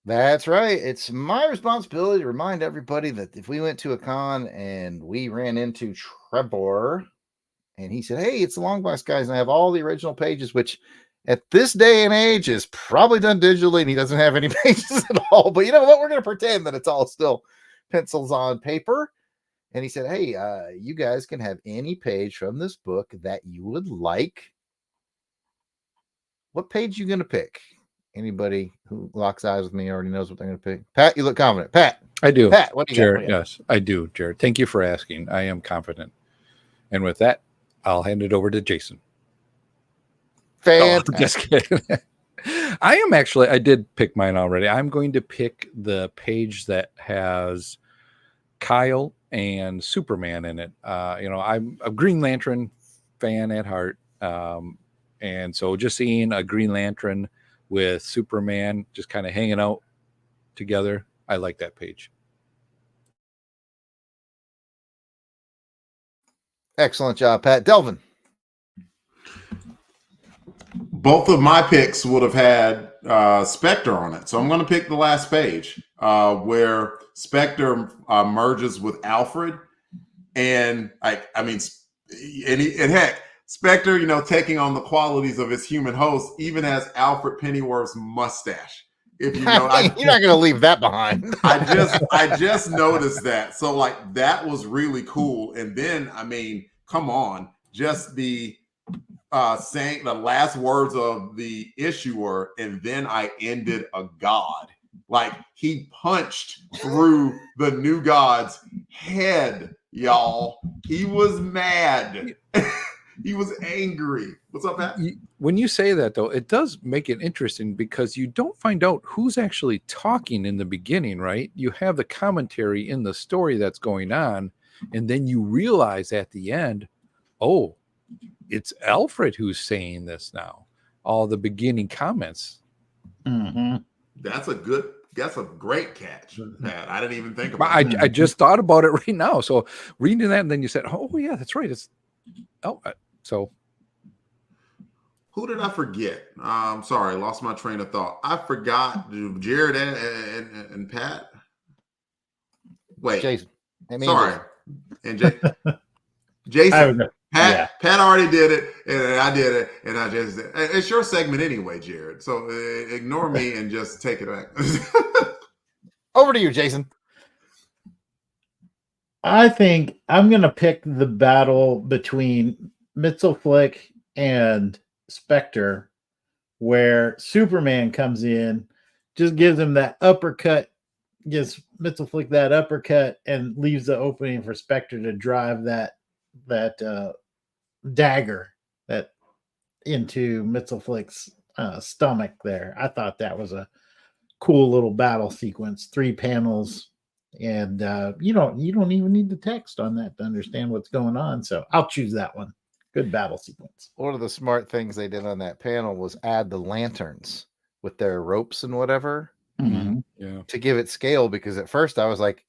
D: That's right. It's my responsibility to remind everybody that if we went to a con and we ran into Trevor and he said, hey, it's the Longbox guys, and I have all the original pages, which at this day and age is probably done digitally, and he doesn't have any pages at all. But you know what? We're going to pretend that it's all still pencils on paper. And he said, hey, you guys can have any page from this book that you would like. What page are you going to pick? Anybody who locks eyes with me already knows what they're going to pick. Pat, you look confident. Pat.
B: I do.
D: Pat, what do you
B: Jared,
D: got?
B: yes, I do, Jared. Thank you for asking. I am confident. And with that, I'll hand it over to Jason.
D: Fantastic.
B: Oh, just kidding. I did pick mine already. I'm going to pick the page that has Kyle and Superman in it. I'm a Green Lantern fan at heart. And so just seeing a Green Lantern with Superman just kind of hanging out together, I like that page.
D: Excellent job, Pat. Delvin.
C: Both of my picks would have had Spectre on it. So I'm going to pick the last page where Spectre merges with Alfred. And heck, Spectre, taking on the qualities of his human host, even has Alfred Pennyworth's mustache. If you know,
D: you're not going to leave that behind.
C: I just noticed that. So like that was really cool. And then, come on, just the saying the last words of the issuer, and then I ended a god. Like he punched through the new god's head, y'all. He was mad. He was angry. What's up, Matt?
B: When you say that, though, it does make it interesting because you don't find out who's actually talking in the beginning, right? You have the commentary in the story that's going on, and then you realize at the end, oh, it's Alfred who's saying this now. all the beginning comments.
A: Mhm.
C: That's a great catch, Pat. I didn't even think
B: But
C: about it.
B: I just thought about it right now. So reading that, and then you said, "Oh yeah, that's right." So
C: Who did I forget? Sorry, lost my train of thought. I forgot Jared and Pat. Wait,
D: Jason. I mean,
C: sorry,
D: Jason.
C: and Jason.
A: Yeah.
C: Pat already did it, and I did it, and I just did. It's your segment anyway, Jared. So ignore me and just take it back.
D: Over to you, Jason.
A: I think I'm going to pick the battle between Mitzelflick and Spectre, where Superman comes in, just gives him that uppercut, gives Mitzelflick that uppercut, and leaves the opening for Spectre to drive that dagger that into Mitzelflick's stomach there. I thought that was a cool little battle sequence, 3 panels, and you don't even need the text on that to understand what's going on. So I'll choose that one. Good battle sequence.
D: One of the smart things they did on that panel was add the lanterns with their ropes and whatever
B: yeah,
D: to give it scale, because at first I was like,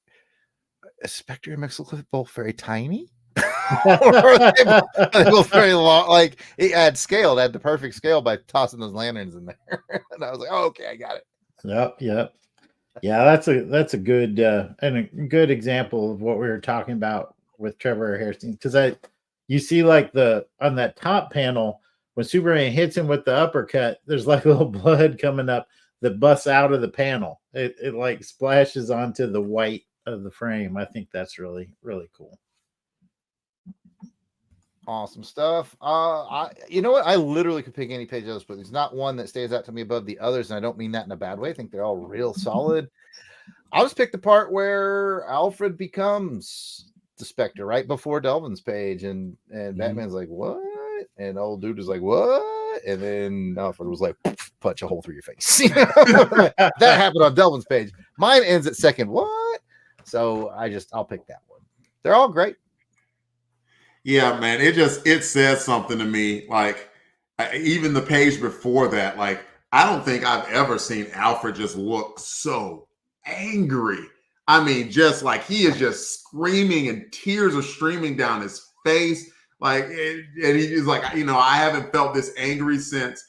D: is Spectre and Mitzelflick both very tiny? Or are they both very long? Like, it adds scale. It had the perfect scale by tossing those lanterns in there. And I was like, oh, okay, I got it.
A: Yep. Yeah, that's a good and a good example of what we were talking about with Trevor Harrison, because you see like on that top panel when Superman hits him with the uppercut, there's like a little blood coming up that busts out of the panel. It like splashes onto the white of the frame. I think that's really, really cool.
D: Awesome stuff. You know what? I literally could pick any page of this, but there's not one that stands out to me above the others, and I don't mean that in a bad way. I think they're all real solid. I'll just pick the part where Alfred becomes the Spectre right before Delvin's page, and Batman's like, "What?" And old dude is like, "What?" And then Alfred was like, "Punch a hole through your face." That happened on Delvin's page. Mine ends at second. What? So I'll pick that one. They're all great.
C: Yeah, man, it says something to me. Like even the page before that, like I don't think I've ever seen Alfred just look so angry. I mean, just like he is just screaming and tears are streaming down his face. Like, and he's like, I haven't felt this angry since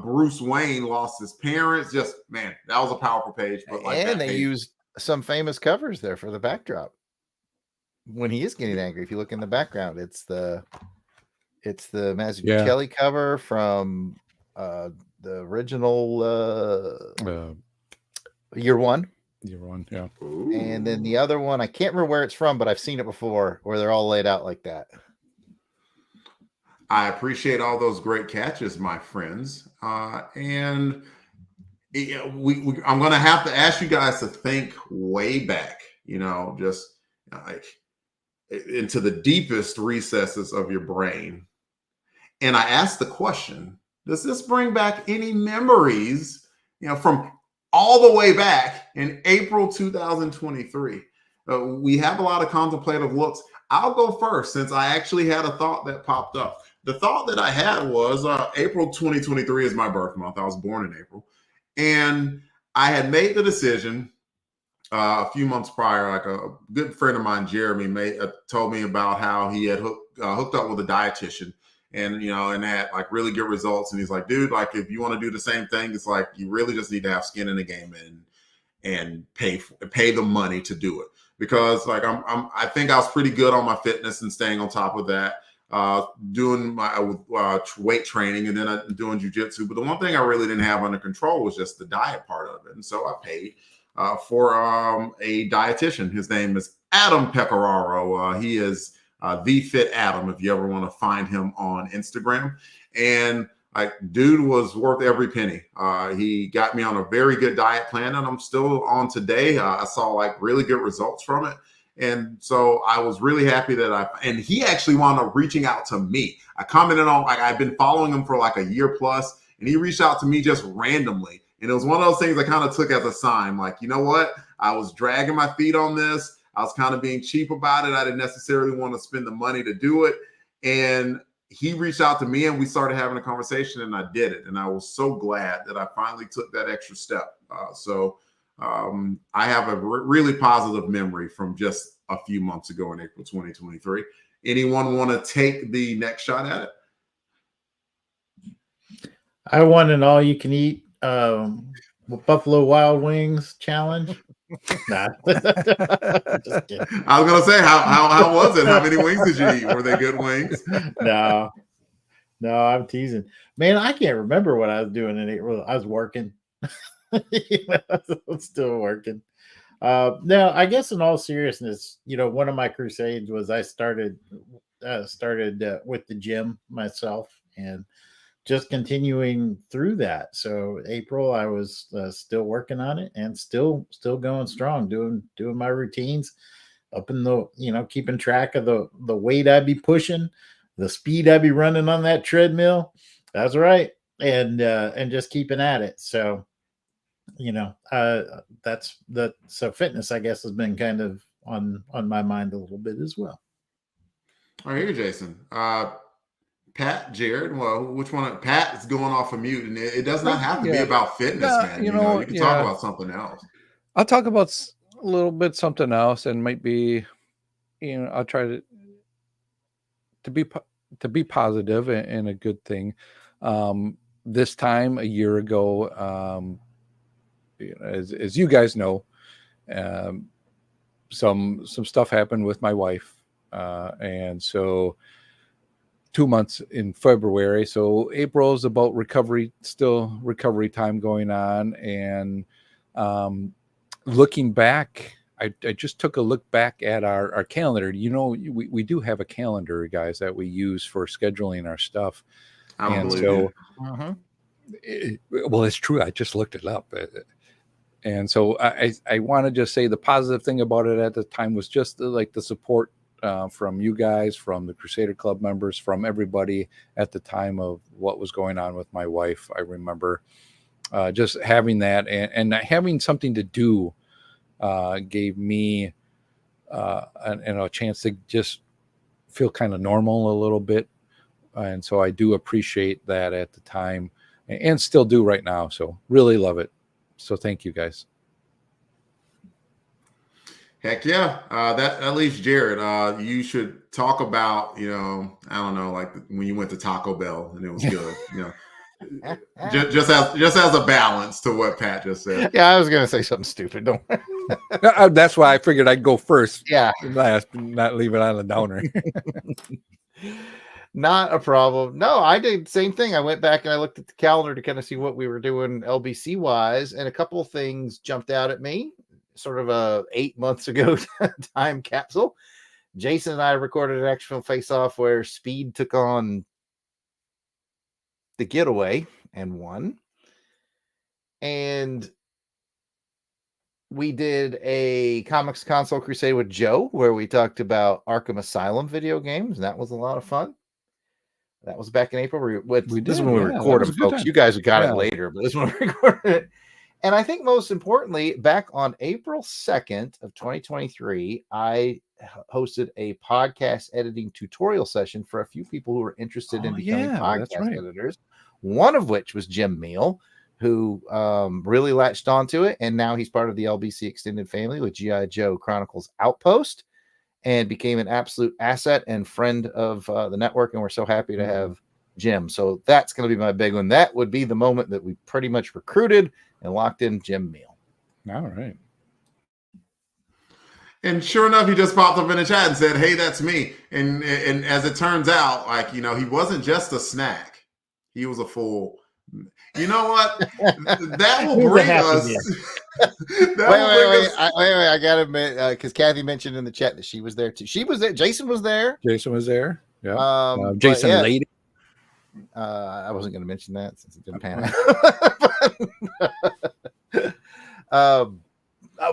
C: Bruce Wayne lost his parents. Just, man, that was a powerful page. But like,
D: and they used some famous covers there for the backdrop. When he is getting angry, if you look in the background, it's the Mazzucchelli cover from the original Year One.
B: Year One, yeah.
C: Ooh.
D: And then the other one, I can't remember where it's from, but I've seen it before, where they're all laid out like that.
C: I appreciate all those great catches, my friends. And I'm going to have to ask you guys to think way back, just like into the deepest recesses of your brain. And I asked the question, does this bring back any memories, from all the way back in April 2023? We have a lot of contemplative looks. I'll go first since I actually had a thought that popped up. The thought that I had was April 2023 is my birth month. I was born in April. And I had made the decision a few months prior. Like a good friend of mine, Jeremy, told me about how he had hooked up with a dietitian and had like really good results. And he's like, dude, like if you want to do the same thing, it's like you really just need to have skin in the game and pay the money to do it. Because like I think I was pretty good on my fitness and staying on top of that, doing my weight training and then doing jujitsu. But the one thing I really didn't have under control was just the diet part of it. And so I paid for a dietitian. His name is Adam Pecoraro. He is The Fit Adam, if you ever want to find him on Instagram. And like, dude was worth every penny. He got me on a very good diet plan, and I'm still on today. I saw like really good results from it. And so I was really happy and he actually wound up reaching out to me. I commented on, like, I've been following him for like a year plus, and he reached out to me just randomly. And it was one of those things I kind of took as a sign, like, you know what? I was dragging my feet on this. I was kind of being cheap about it. I didn't necessarily want to spend the money to do it. And he reached out to me and we started having a conversation, and I did it. And I was so glad that I finally took that extra step. I have a really positive memory from just a few months ago in April 2023. Anyone want to take the next shot at it?
A: I won an all-you-can-eat Buffalo Wild Wings challenge. Nah. Just kidding.
C: I was gonna say, how was it? How many wings did you eat? Were they good wings?
A: No, I'm teasing. Man, I can't remember what I was doing in April. I was working. I'm still working. No, I guess in all seriousness, one of my crusades was I started with the gym myself, and just continuing through that. So April, I was still working on it and still going strong, doing my routines, up in the, keeping track of the weight I'd be pushing, the speed I'd be running on that treadmill. That's right. And just keeping at it. So, so fitness, I guess, has been kind of on my mind a little bit as well.
C: All right, here, Jason. Pat, Jared, well, which one? Pat is going off of mute, and it does not have to be about fitness, man. You can talk about something else.
B: I'll talk about a little bit something else, and might be, I'll try to be positive and a good thing. This time a year ago, as you guys know, some stuff happened with my wife, and so 2 months in February. So April is about recovery time going on. And looking back, I just took a look back at our calendar. We do have a calendar, guys, that we use for scheduling our stuff. Well, it's true. I just looked it up. And so I want to just say the positive thing about it at the time was just the support from you guys, from the Crusader Club members, from everybody at the time of what was going on with my wife. I remember just having that and having something to do gave me a chance to just feel kind of normal a little bit. And so I do appreciate that at the time and still do right now. So really love it. So thank you, guys.
C: Heck yeah. That leaves Jared. You should talk about, I don't know, like when you went to Taco Bell and it was good, just as a balance to what Pat just said.
D: Yeah, I was going to say something stupid. Don't
B: That's why I figured I'd go first.
D: Yeah.
B: Last, not leave it on a downer.
D: Not a problem. No, I did the same thing. I went back and I looked at the calendar to kind of see what we were doing LBC wise, and a couple of things jumped out at me. Sort of a 8 months ago time capsule. Jason and I recorded an actual face-off where Speed took on the Getaway and won. And we did a Comics Console Crusade with Joe where we talked about Arkham Asylum video games, and that was a lot of fun. That was back in April. This is when we recorded, folks. You guys got it later, but this is when we recorded it. And I think most importantly, back on April 2nd of 2023, I hosted a podcast editing tutorial session for a few people who were interested in becoming podcast editors. One of which was Jim Meal, who really latched onto it. And now he's part of the LBC extended family with G.I. Joe Chronicles Outpost and became an absolute asset and friend of the network. And we're so happy to have Jim. So that's going to be my big one. That would be the moment that we pretty much recruited and locked in Jim Meal.
B: All right.
C: And sure enough, he just popped up in the chat and said, "Hey, that's me." And as it turns out, he wasn't just a snack; he was a full. You know what? That will bring us.
D: Wait! I gotta admit, because Kathy mentioned in the chat that she was there too. She was there. Jason was there.
B: Yeah. Jason Lady.
D: I wasn't going to mention that since it didn't pan out.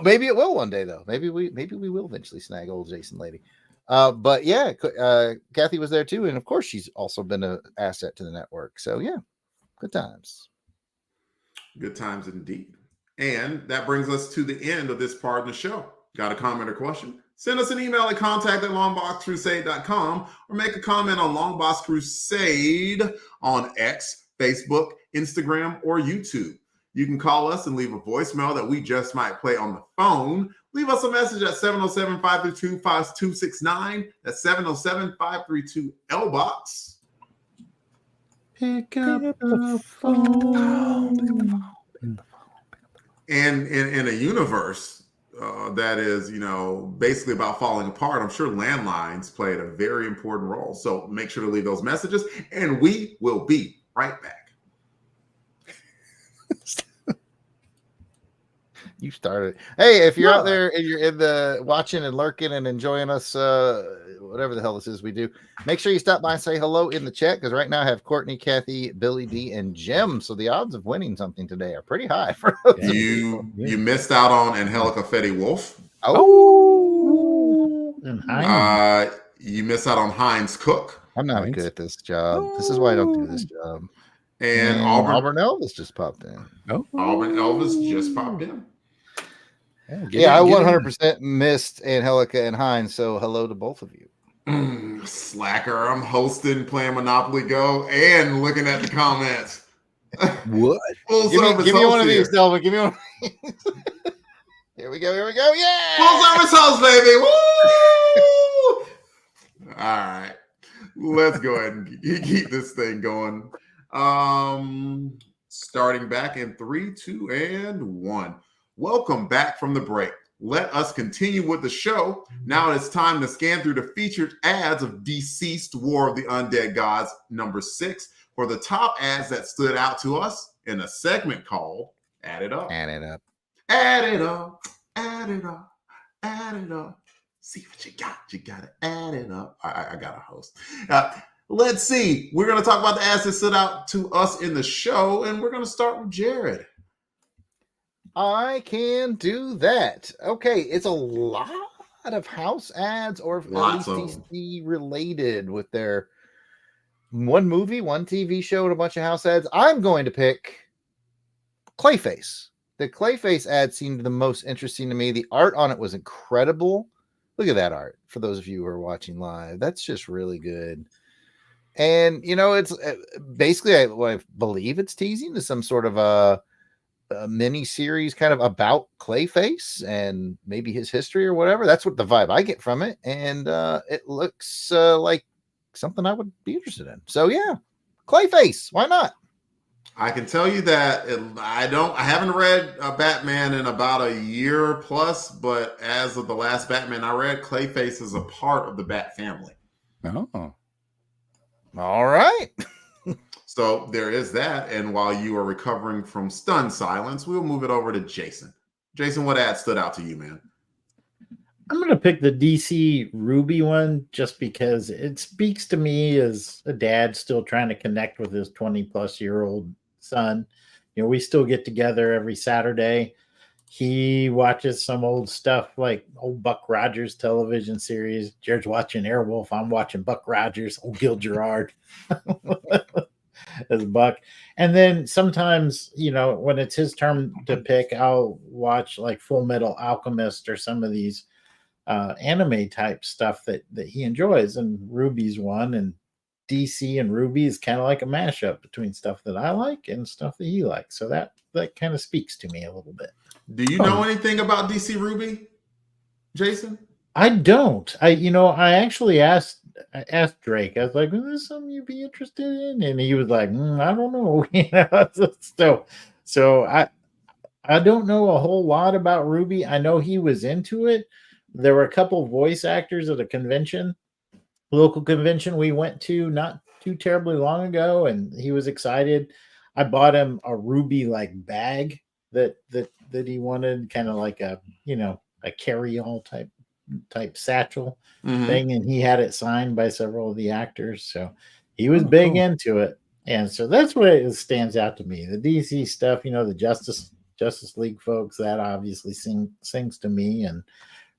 D: Maybe it will one day, though. Maybe we will eventually snag old Jason Lady. But yeah, Kathy was there too, and of course she's also been an asset to the network. So yeah, good times.
C: Good times indeed. And that brings us to the end of this part of the show. Got a comment or question? Send us an email at contact@longboxcrusade.com or make a comment on Longbox Crusade on X, Facebook, Instagram, or YouTube. You can call us and leave a voicemail that we just might play on the phone. Leave us a message at 707-532-5269. That's 707-532-LBOX.
A: Pick up the phone.
C: And in a universe that is, basically about falling apart, I'm sure landlines played a very important role. So make sure to leave those messages, and we will be right back.
D: You started. Hey, if you're out there and you're in the watching and lurking and enjoying us, whatever the hell this is we do, make sure you stop by and say hello in the chat, because right now I have Courtney, Kathy, Billy D, and Jim. So the odds of winning something today are pretty high for those
C: You missed out on Angelica Fetty Wolf.
D: Oh,
A: and Heinz.
C: You missed out on Heinz Cook.
D: I'm not good at this job. This is why I don't do this job.
C: And
D: Auburn Elvis just popped in.
B: Oh,
C: Auburn Elvis just popped in.
D: Yeah, I 100% missed Angelica and Heinz, so hello to both of you.
C: Slacker, I'm hosting, playing Monopoly Go, and looking at the comments.
B: What?
D: Give me one of these, Delvin. Give me one of these. Here we go. Yeah!
C: Full service host, baby. Woo! All right. Let's go ahead and keep this thing going. Starting back in 3, 2, and 1. Welcome back from the break. Let us continue with the show. Now it's time to scan through the featured ads of DCeased War of the Undead Gods #6 for the top ads that stood out to us in a segment called Add It Up.
D: Add it up.
C: Add it up. Add it up. Add it up. See what you got. You got to add it up. I got a host. Let's see. We're going to talk about the ads that stood out to us in the show, and we're going to start with Jared.
D: I can do that. Okay, it's a lot of house ads, or at least DC related, with their one movie, one TV show, and a bunch of house ads. I'm going to pick Clayface. The Clayface ad seemed the most interesting to me. The art on it was incredible. Look at that art. For those of you who are watching live, that's just really good. And it's basically, I believe it's teasing to some sort of a mini series kind of about Clayface and maybe his history or whatever. That's what the vibe I get from it, and it looks like something I would be interested in. So yeah, Clayface, why not?
C: I can tell you that I haven't read Batman in about a year plus, but as of the last Batman I read, Clayface is a part of the Bat family.
B: Oh,
D: all right.
C: So there is that. And while you are recovering from stunned silence, we'll move it over to Jason. Jason, what ad stood out to you, man?
A: I'm going to pick the DC Ruby one just because it speaks to me as a dad still trying to connect with his 20-plus-year-old son. We still get together every Saturday. He watches some old stuff like old Buck Rogers television series. Jared's watching Airwolf. I'm watching Buck Rogers, old Gil Gerard. As Buck. And then sometimes, when it's his turn to pick, I'll watch like Full Metal Alchemist or some of these anime type stuff that he enjoys. And Ruby's one, and DC and Ruby is kind of like a mashup between stuff that I like and stuff that he likes. So that kind of speaks to me a little bit.
C: Do you know anything about DC Ruby, Jason?
A: I don't. I actually asked Drake. I was like, "Is this something you'd be interested in?" And he was like, "I don't know." So I don't know a whole lot about Ruby. I know he was into it. There were a couple voice actors at a local convention we went to not too terribly long ago, and he was excited. I bought him a Ruby like bag that he wanted, kind of like a carry-all type satchel thing, and he had it signed by several of the actors, so he was big into it. And so that's what it stands out to me. The DC stuff, the Justice League folks, that obviously sings to me, and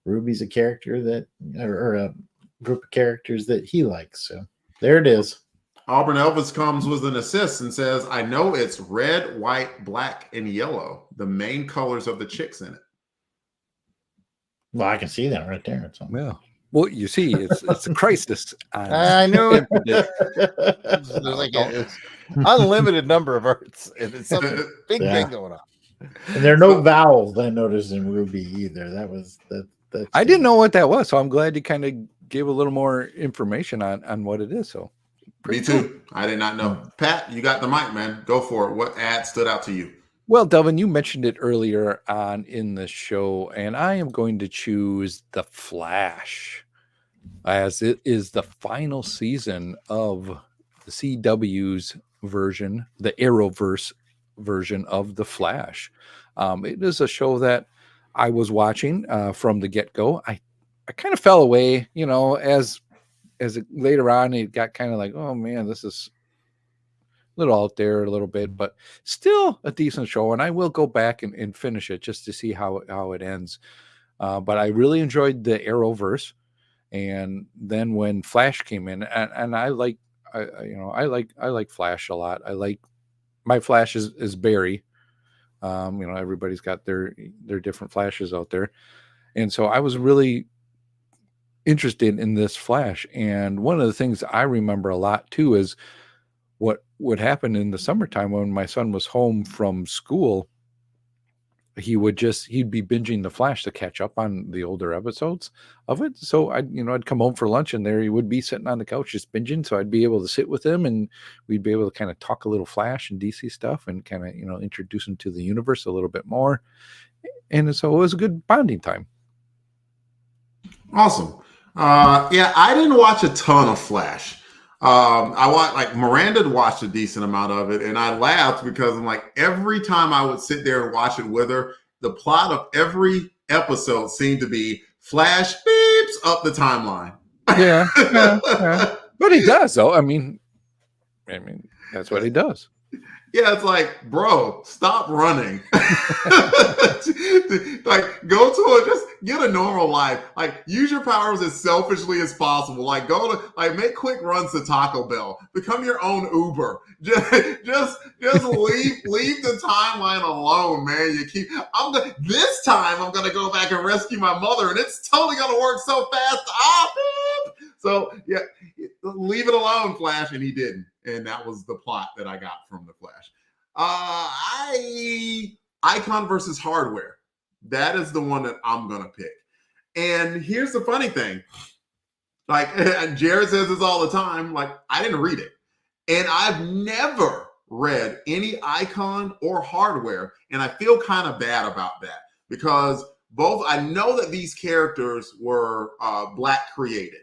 A: Ruby's a character that, or a group of characters that he likes. So there it is.
C: Auburn Elvis comes with an assist and says, "I know it's red, white, black, and yellow, the main colors of the chicks in it."
A: Well, I can see that right there. It's
B: Yeah. Well, you see, it's a crisis.
D: I know.
B: Infinite.
D: There's like it's unlimited number of Earths, and it's something big thing going on.
A: And there are no vowels I noticed in Ruby either. That
B: I didn't know what that was, so I'm glad you kind of gave a little more information on what it is. So
C: Me too. I did not know. Pat, you got the mic, man. Go for it. What ad stood out to you?
B: Well, Delvin, you mentioned it earlier on in the show, and I am going to choose The Flash, as it is the final season of the CW's version, the Arrowverse version of The Flash. It is a show that I was watching from the get-go. I kind of fell away, as it later on, it got kind of like, oh man, this is a little out there a little bit, but still a decent show. And I will go back and finish it just to see how it ends. But I really enjoyed the Arrowverse. And then when Flash came in, and I like Flash a lot. My Flash is Barry. Everybody's got their different Flashes out there. And so I was really interested in this Flash. And one of the things I remember a lot too is what would happen in the summertime when my son was home from school. He'd be binging The Flash to catch up on the older episodes of it. So I'd come home for lunch, and there he would be sitting on the couch just binging. So I'd be able to sit with him, and we'd be able to kind of talk a little Flash and DC stuff, and kind of introduce him to the universe a little bit more. And so it was a good bonding time.
C: Awesome. Yeah, I didn't watch a ton of Flash. I watched, Miranda watched a decent amount of it, and I laughed because I'm like, every time I would sit there and watch it with her, the plot of every episode seemed to be Flash beeps up the timeline.
B: Yeah. But he does, though. I mean, that's what he does.
C: Yeah, it's like, bro, stop running. Go to it. Just get a normal life. Use your powers as selfishly as possible. Go to make quick runs to Taco Bell. Become your own Uber. Just leave the timeline alone, man. This time I'm gonna go back and rescue my mother, and it's totally gonna work so fast. So yeah, leave it alone, Flash, and he didn't. And that was the plot that I got from The Flash. Icon versus Hardware. That is the one that I'm going to pick. And here's the funny thing. And Jared says this all the time, I didn't read it. And I've never read any Icon or Hardware. And I feel kind of bad about that because I know that these characters were Black created.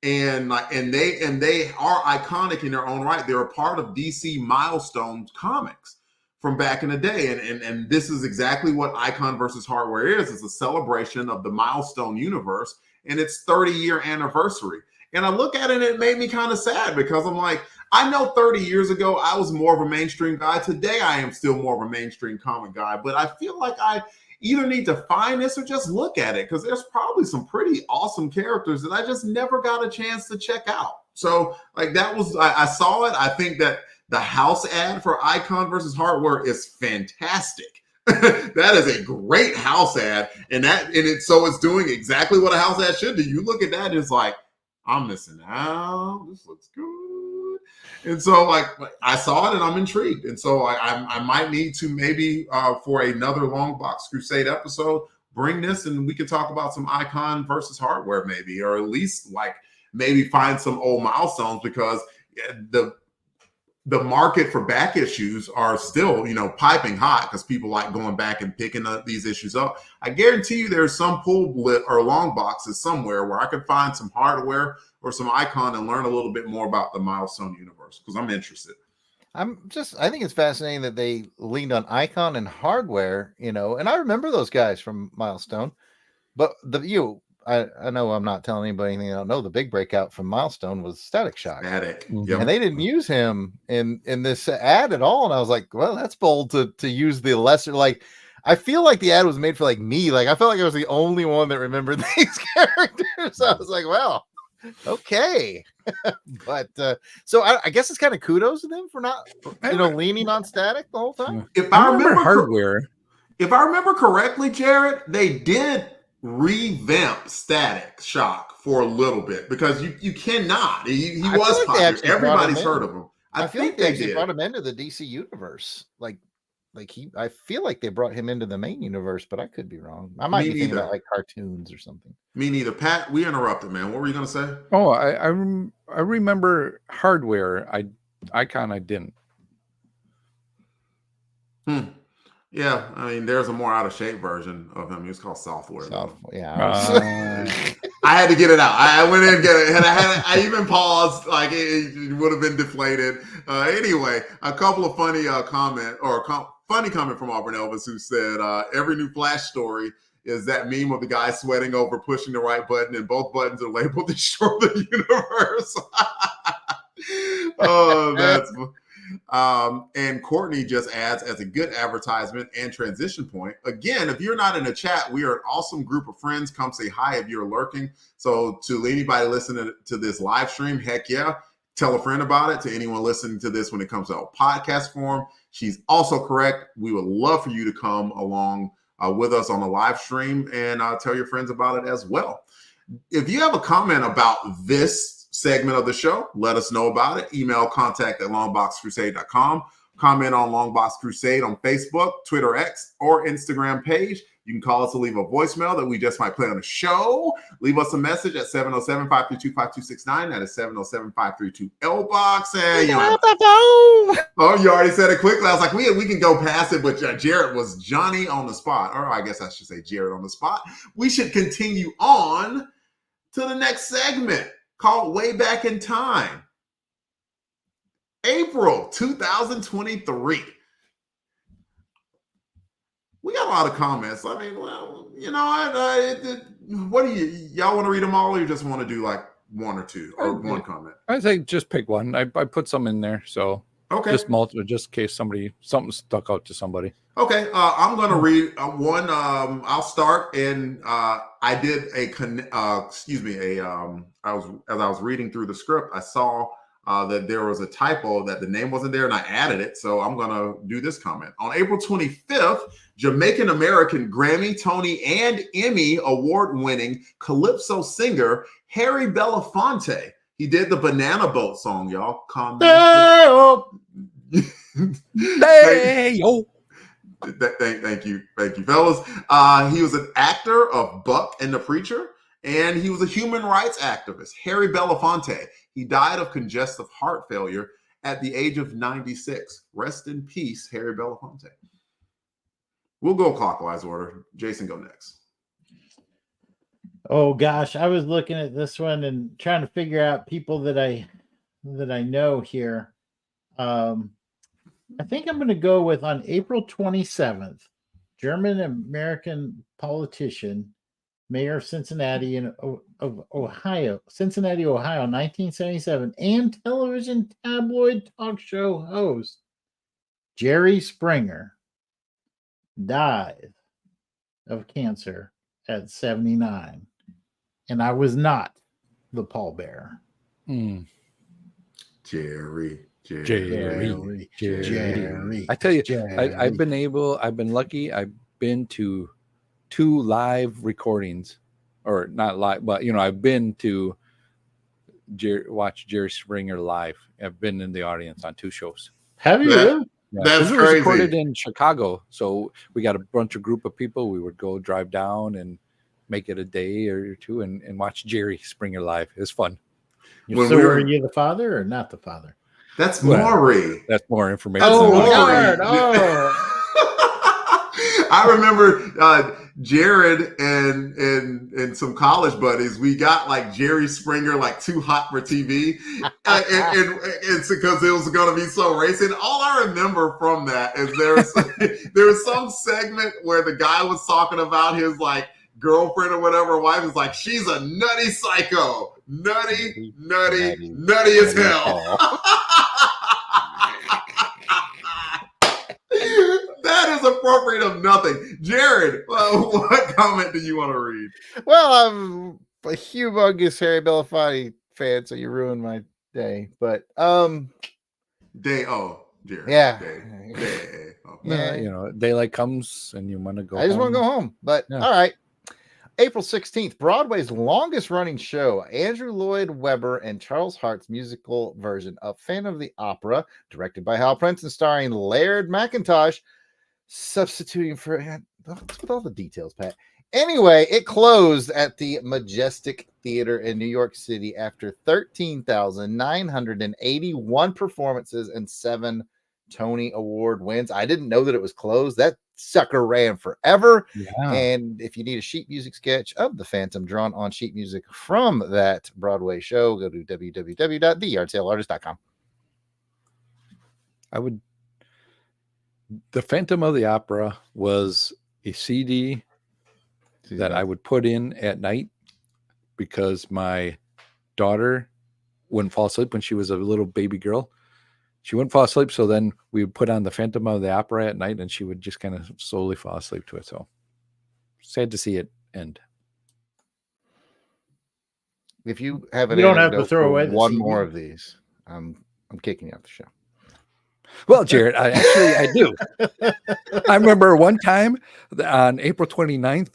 C: And they are iconic in their own right. They're a part of DC Milestone comics from back in the day. And this is exactly what Icon versus Hardware is. It's a celebration of the Milestone universe and its 30-year anniversary. And I look at it and it made me kind of sad because I'm like, I know 30 years ago, I was more of a mainstream guy. Today, I am still more of a mainstream comic guy. But I feel like I either need to find this or just look at it because there's probably some pretty awesome characters that I just never got a chance to check out. So that was, I saw it. I think that the house ad for Icon versus Hardware is fantastic. That is a great house ad. So it's doing exactly what a house ad should do. You look at that, it's like, I'm missing out. This looks good. And so I saw it and I'm intrigued. And so I might need to maybe for another Longbox Crusade episode, bring this and we could talk about some Icon versus Hardware maybe, or at least maybe find some old milestones because the market for back issues are still, piping hot because people like going back and picking up these issues up. I guarantee you there's some pull or long boxes somewhere where I could find some Hardware or some Icon and learn a little bit more about the Milestone universe because I'm interested.
D: I think it's fascinating that they leaned on Icon and Hardware, and I remember those guys from Milestone, but I know I'm not telling anybody anything I don't know. The big breakout from Milestone was Static Shock.
C: Yep.
D: And they didn't use him in this ad at all. And I was like, well, that's bold to use the lesser. I feel like the ad was made for me. I felt like I was the only one that remembered these characters. I was like, well, okay. But so I guess it's kind of kudos to them for not leaning on Static the whole time.
C: If I remember
B: Hardware.
C: If I remember correctly, Jared, they did revamp Static Shock for a little bit because you cannot. He
D: I
C: was
D: feel like they
C: popular.
D: actually brought him
C: Everybody's
D: in.
C: heard of him. I
D: feel
C: think
D: like they actually
C: did.
D: brought him into the DC universe. I feel like they brought him into the main universe, but I could be wrong. I might be thinking about like cartoons or something.
C: Me neither. Pat, we interrupted, man. What were you gonna say?
B: Oh, I remember Hardware. I kind of didn't.
C: Yeah, I mean, there's a more out of shape version of him. He was called Software.
D: Yeah.
C: I had to get it out. I went in and get it, and I even paused, like it would have been deflated. Anyway, a couple of funny funny comment from Auburn Elvis, who said every new Flash story is that meme of the guy sweating over pushing the right button, and both buttons are labeled Destroy the Universe. Oh, that's. And Courtney just adds, as a good advertisement and transition point, again, if you're not in a chat, we are an awesome group of friends. Come say hi if you're lurking. So to anybody listening to this live stream, heck yeah, tell a friend about it. To anyone listening to this when it comes to a podcast form, she's also correct. We would love for you to come along with us on the live stream and tell your friends about it as well. If you have a comment about this segment of the show, let us know about it. Email contact@longboxcrusade.com. Comment on Longbox Crusade on Facebook, Twitter X, or Instagram page. You can call us or leave a voicemail that we just might play on the show. Leave us a message at 707-532-5269. That is 707-532-LBOX. And you already said it quickly. I was like, we can go past it, but Jared was Johnny on the spot. Or I guess I should say Jared on the spot. We should continue on to the next segment, called Way Back in Time. April 2023. We got a lot of comments. I mean, well, you know, what do y'all want to read them all, or you just want to do like one or two or one comment?
B: I say just pick one. I put some in there, so
C: okay,
B: just multiple, just in case something stuck out to somebody.
C: Okay, I'm gonna read one. I'll start, and I did as I was reading through the script, I saw that there was a typo, that the name wasn't there, and I added it. So I'm gonna do this comment. On April 25th, Jamaican American Grammy, Tony, and Emmy award-winning calypso singer Harry Belafonte. He did the Banana Boat song, y'all. Thank you, fellas. He was an actor of Buck and the Preacher, and he was a human rights activist. Harry Belafonte. He died of congestive heart failure at the age of 96. Rest in peace, Harry Belafonte. We'll go clockwise order. Jason, go next.
A: Oh gosh, I was looking at this one and trying to figure out people that I know here. I think I'm going to go with, on April 27th, German-American politician, mayor of Cincinnati of Ohio, 1977, and television tabloid talk show host Jerry Springer died of cancer at 79. And I was not the pallbearer.
C: Jerry.
B: I tell you, I've been lucky. I've been to 2 live recordings, or not live, but I've been to watch Jerry Springer live. I've been in the audience on 2 shows.
A: Have you?
C: That's
B: crazy. It was recorded in Chicago, so we got a group of people. We would go drive down and make it a day or 2 and watch Jerry Springer live. It's fun.
A: Were you the father or not the father?
C: That's Maury.
B: That's more information.
C: I remember Jared and some college buddies. We got like Jerry Springer like too hot for TV, and it's because it was going to be so racing. All I remember from that is there was some segment where the guy was talking about his like girlfriend or whatever wife is like, she's a nutty psycho, nutty as hell. That is appropriate of nothing. Jared, what comment do you want to read?
D: Well, I'm a humongous Harry Belafonte fan, so you ruined my day. But Jared.
C: Yeah.
D: Yeah.
B: Daylight comes and you want to go.
D: I just want to go home. But all right. April 16th, Broadway's longest running show, Andrew Lloyd Webber and Charles Hart's musical version of Phantom of the Opera, directed by Hal Prince and starring Laird McIntosh, substituting for what's with all the details, Pat. Anyway, it closed at the Majestic Theater in New York City after 13,981 performances and 7 Tony Award wins. I didn't know that it was closed. That sucker ran forever.
B: Yeah.
D: And if you need a sheet music sketch of the Phantom drawn on sheet music from that Broadway show, go to www.theyardsalartist.com.
B: The Phantom of the Opera was a CD that I would put in at night because my daughter wouldn't fall asleep when she was a little baby girl. She wouldn't fall asleep. So then we would put on the Phantom of the Opera at night and she would just kind of slowly fall asleep to it. So sad to see it end.
D: If you have
A: You don't have to throw away the
D: one
A: CD.
D: more of these, I'm kicking you off the show.
B: Well, Jared, I do. I remember one time on April 29th,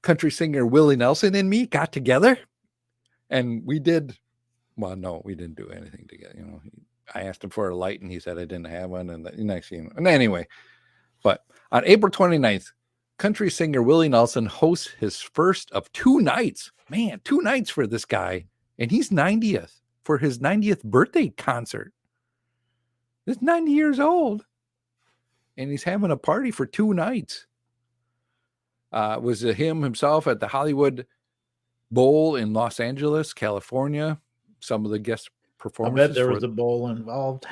B: country singer Willie Nelson and me got together and we did. Well, no, we didn't do anything together. You know, I asked him for a light and he said I didn't have one. And the next thing, and anyway, but on April 29th, country singer Willie Nelson hosts his first of 2 nights. Man, 2 nights for this guy. And he's 90th for his 90th birthday concert. He's 90 years old. And he's having a party for 2 nights. It was him himself at the Hollywood Bowl in Los Angeles, California. Some of the guest
A: I
B: performances.
A: bet there was a bowl involved.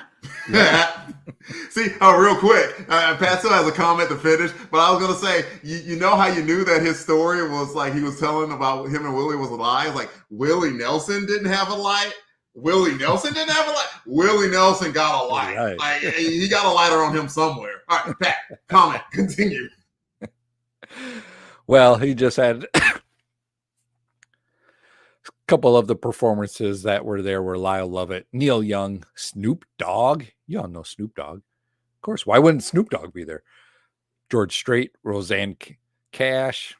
C: See, real quick, Pat still has a comment to finish, but I was going to say, you know how you knew that his story was like he was telling about him and Willie was a lie? It's like Willie Nelson didn't have a light. Willie Nelson didn't have a light. Willie Nelson got a light.
B: Right.
C: Like he got a lighter on him somewhere. All right, Pat, comment, continue.
B: Well, he just had a couple of the performances that were there were Lyle Lovett, Neil Young, Snoop Dogg. You all know Snoop Dogg. Of course, why wouldn't Snoop Dogg be there? George Strait, Roseanne Cash,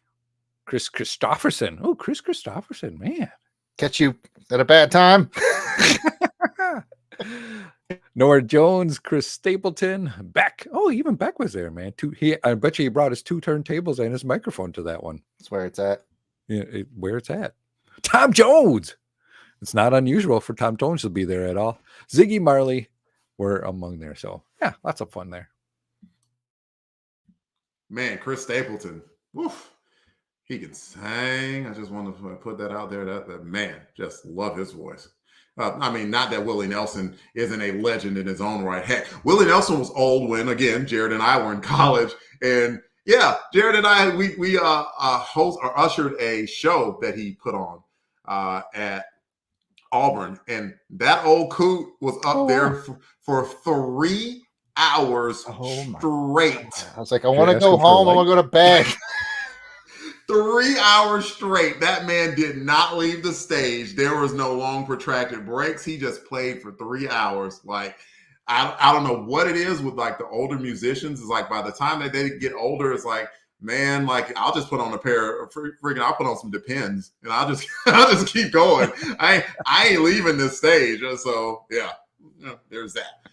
B: Chris Christopherson. Oh, Chris Christopherson, man.
D: Catch you at a bad time.
B: Nora Jones, Chris Stapleton, Beck. Oh, even Beck was there, man. I bet you he brought his 2 turntables and his microphone to that one.
D: That's where it's at.
B: Yeah, where it's at. Tom Jones. It's not unusual for Tom Jones to be there at all. Ziggy Marley were among there. So, yeah, lots of fun there.
C: Man, Chris Stapleton. Woof. He can sing. I just want to put that out there. That man, just love his voice. I mean, not that Willie Nelson isn't a legend in his own right. Heck, Willie Nelson was old when, again, Jared and I were in college. And yeah, Jared and I, we host or ushered a show that he put on at Auburn. And that old coot was up there for 3 hours straight.
D: I was like, I want to go home. I want to go to bed.
C: 3 hours straight. That man did not leave the stage. There was no long protracted breaks. He just played for 3 hours. Like, I don't know what it is with like the older musicians. It's like by the time that they get older, it's like, man, like I'll just put on a pair of I'll put on some Depends and I'll just keep going. I ain't leaving this stage. So yeah, there's that.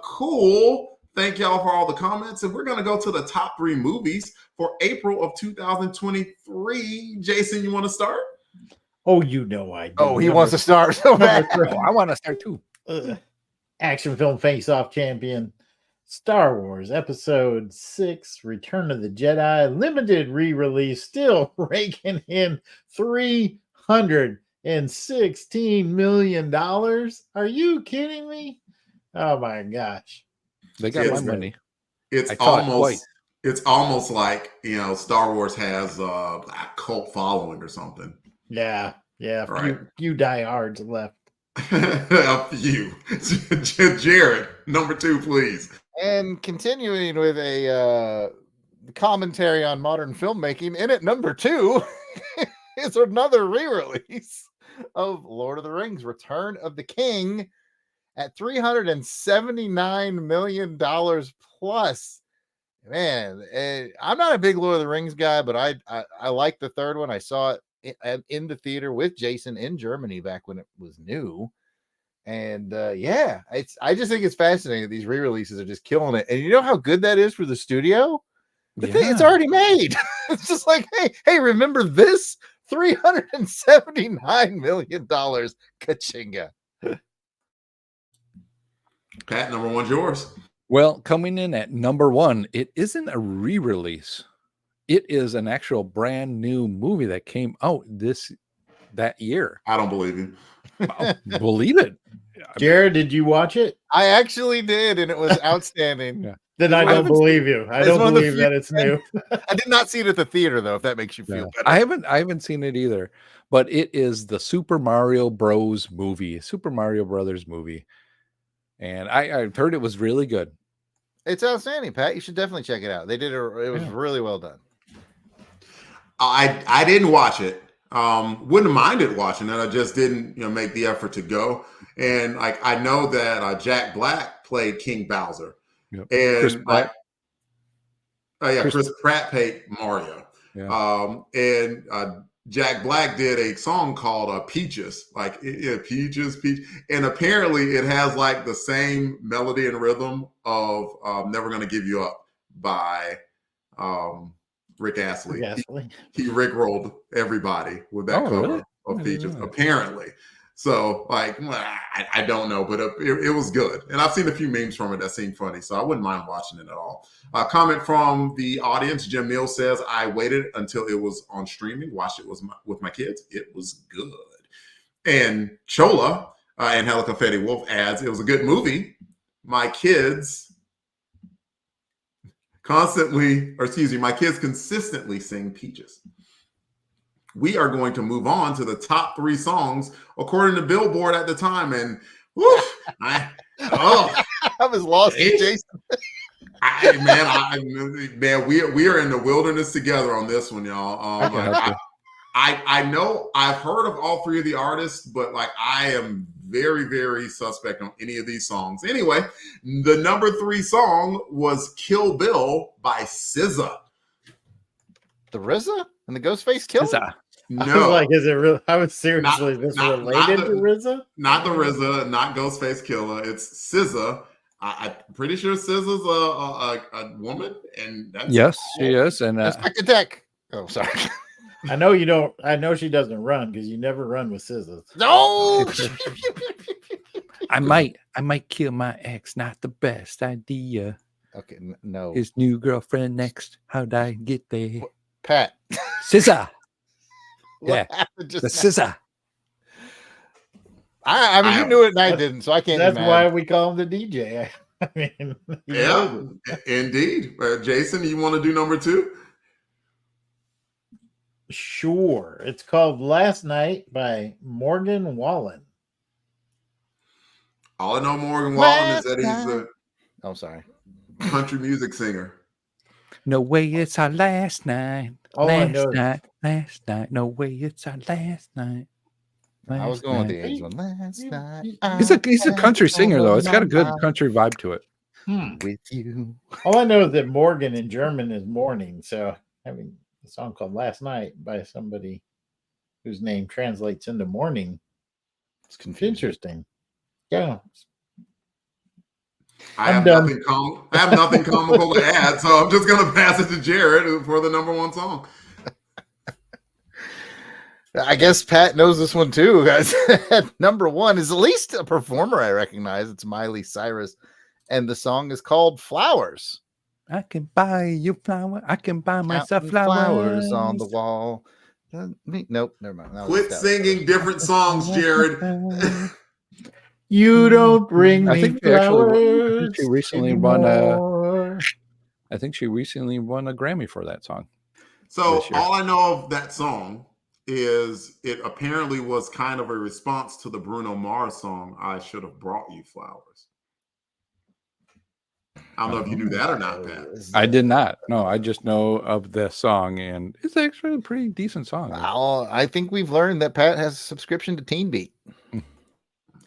C: Cool. Thank y'all for all the comments. And we're going to go to the top 3 movies for April of 2023. Jason, you want to start?
A: Oh, you know I do.
D: Oh, he wants to start so bad.
B: I want to start too.
A: Action film face-off champion, Star Wars Episode 6, Return of the Jedi, limited re-release, still raking in $316 million. Are you kidding me? Oh my gosh.
B: They got my money.
C: It's almost like, Star Wars has a cult following or something.
A: Yeah.
C: Right.
A: Few diehards left.
C: A few. Jared, number 2, please.
D: And continuing with a commentary on modern filmmaking, in at number 2 is another re-release of Lord of the Rings, Return of the King, at $379 million plus. Man, I'm not a big Lord of the Rings guy, but I like the third one. I saw it in the theater with Jason in Germany back when it was new. And yeah, I just think it's fascinating that these re-releases are just killing it. And you know how good that is for the studio? It's already made. It's just like, hey, remember this? $379 million. Ka-chinga.
C: Pat, number one's yours.
B: Well, coming in at number one, it isn't a re-release. It is an actual brand new movie that came out that year.
C: I don't believe you.
B: Believe it.
A: Jared, did you watch it?
D: I actually did, and it was outstanding.
B: Yeah.
A: Then I don't believe you. I don't believe that it's new.
D: I did not see it at the theater, though, if that makes you feel better.
B: I haven't seen it either, but it is the Super Mario Bros. Movie, Super Mario Brothers movie. And I heard it was really good.
D: It's outstanding, Pat. You should definitely check it out. They did it was really well done.
C: I didn't watch it. Wouldn't have minded watching it. I just didn't make the effort to go. And like I know that Jack Black played King Bowser.
B: Yep.
C: And
B: Chris Pratt.
C: Chris Pratt played Mario.
B: Yeah.
C: And Jack Black did a song called Peaches, like Peaches, and apparently it has like the same melody and rhythm of "Never Gonna Give You Up" by Rick Astley. He rickrolled everybody with that cover of Peaches, apparently. So, like, I don't know, but it was good. And I've seen a few memes from it that seem funny, so I wouldn't mind watching it at all. A comment from the audience, Jim Neal says, I waited until it was on streaming, watched it with my kids. It was good. And Chola and Helica Fetty Wolf adds, it was a good movie. My kids consistently sing Peaches. We are going to move on to the top 3 songs according to Billboard at the time. And
D: I was lost, Jason.
C: We are in the wilderness together on this one, y'all. I know I've heard of all 3 of the artists, but like I am very, very suspect on any of these songs. Anyway, the number 3 song was "Kill Bill" by SZA.
D: The RZA and the Ghostface Killer?
C: No,
A: I was like, is it real? I was seriously related to RZA?
C: Not the RZA, not Ghostface Killer. It's SZA. I'm pretty sure SZA's a woman, and that's
B: she is. And
D: Attack. Oh, sorry.
A: I know you don't. I know she doesn't run because you never run with SZA.
D: No.
B: I might kill my ex. Not the best idea.
D: Okay, no.
B: His new girlfriend next. How'd I get there?
D: Pat.
B: SZA.
D: What happened just now?
B: SZA.
D: I mean, you knew it and I didn't, so I can't.
A: That's why we call him the DJ. I mean,
C: yeah, indeed. Jason, you want to do number 2?
A: Sure. It's called "Last Night" by Morgan Wallen.
C: All I know Morgan Wallen is that he's
D: a
C: sorry, country music singer.
B: No way it's our last night. Last night. No way it's our last night.
D: I was going with the age one. Last night.
B: He's a country singer though. It's got a good country vibe to it.
D: With you.
A: All I know is that Morgan in German is morning. So having a song called "Last Night" by somebody whose name translates into morning, it's interesting. Yeah.
C: I have nothing comical to add, so I'm just going to pass it to Jared for the number 1 song.
D: I guess Pat knows this one too, guys. Number 1 is at least a performer I recognize. It's Miley Cyrus, and the song is called "Flowers."
B: I can buy you flower. I can buy myself flowers
D: on the wall. Nope, never mind.
C: Quit singing different songs, Jared.
A: You don't bring me flowers.
B: She recently won a Grammy for that song.
C: So all I know of that song is it apparently was kind of a response to the Bruno Mars song, "I Should Have Brought You Flowers." I don't know if you knew that or not, Pat.
B: I did not. No, I just know of the song, and it's actually a pretty decent song.
D: I think we've learned that Pat has a subscription to Teen Beat.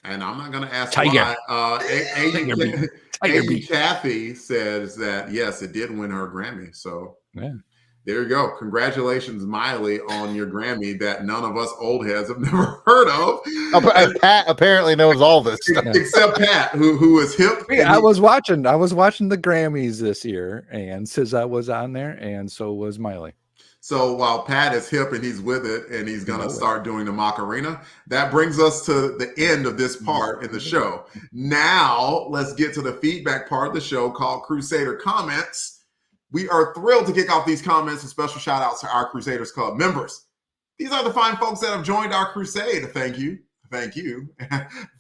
C: And I'm not going to ask
B: Tiger.
C: why.
B: Tiger
C: AU
B: beat.
C: Kathy says that, yes, it did win her a Grammy. So
B: Yeah.
C: there you go. Congratulations, Miley, on your Grammy that none of us old heads have never heard of.
D: Pat apparently knows all this stuff.
C: Except Pat, who is hip.
B: I was watching the Grammys this year, and SZA was on there, and so was Miley.
C: So while Pat is hip and he's with it and he's going to start doing the Macarena, that brings us to the end of this part in the show. Now let's get to the feedback part of the show called Crusader Comments. We are thrilled to kick off these comments. A special shout out to our Crusaders Club members. These are the fine folks that have joined our crusade. Thank you. Thank you.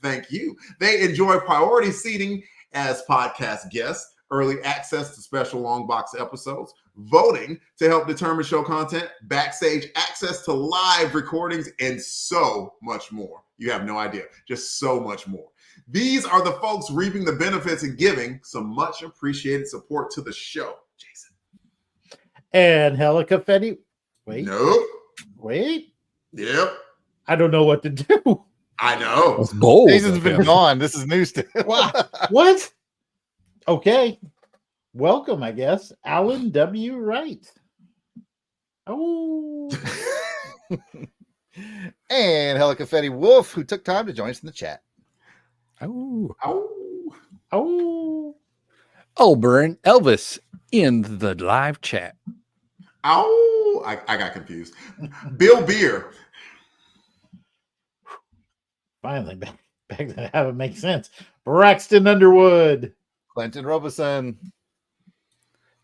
C: Thank you. They enjoy priority seating as podcast guests, early access to special Longbox episodes, voting to help determine show content, backstage access to live recordings, and so much more. You have no idea. Just so much more. These are the folks reaping the benefits and giving some much appreciated support to the show. Jason.
A: And Helicafetti. Wait.
C: Nope.
A: Wait.
C: Yep.
A: I don't know what to do.
C: I know.
B: That's bold.
D: Jason's been gone. This is news to him.
A: What? Okay. Welcome, I guess. Alan W. Wright. Oh.
D: And Helicafetti Wolf, who took time to join us in the chat.
B: Oh.
A: Oh.
B: Elburn Elvis in the live chat.
C: Oh, I got confused. Bill Beer.
A: Finally, back to have it make sense. Braxton Underwood.
D: Clinton Robeson.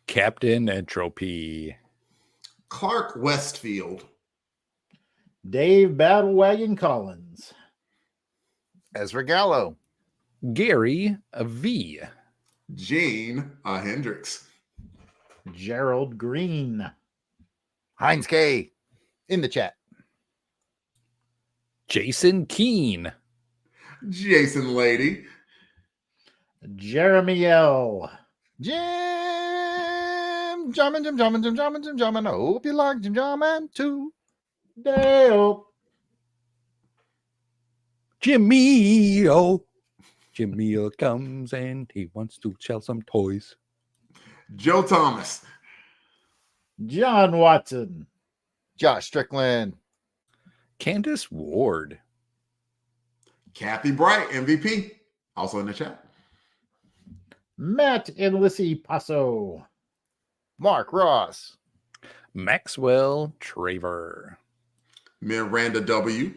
B: Captain Entropy.
C: Clark Westfield.
A: Dave Battlewagon Collins.
D: Ezra Gallo.
B: Gary V.
C: Gene Hendricks.
A: Gerald Green.
D: Heinz K. In the chat.
B: Jason Keene.
C: Jason Lady.
A: Jeremy L.
D: Jim Jamin. I hope you like Jim Jamin too.
A: Dale.
B: Jimmy-O. Jimmy comes and he wants to sell some toys.
C: Joe Thomas.
A: John Watson.
D: Josh Strickland.
B: Candace Ward.
C: Kathy Bright, MVP. Also in the chat.
A: Matt and Lissy Paso.
D: Mark Ross.
B: Maxwell Traver.
C: Miranda W.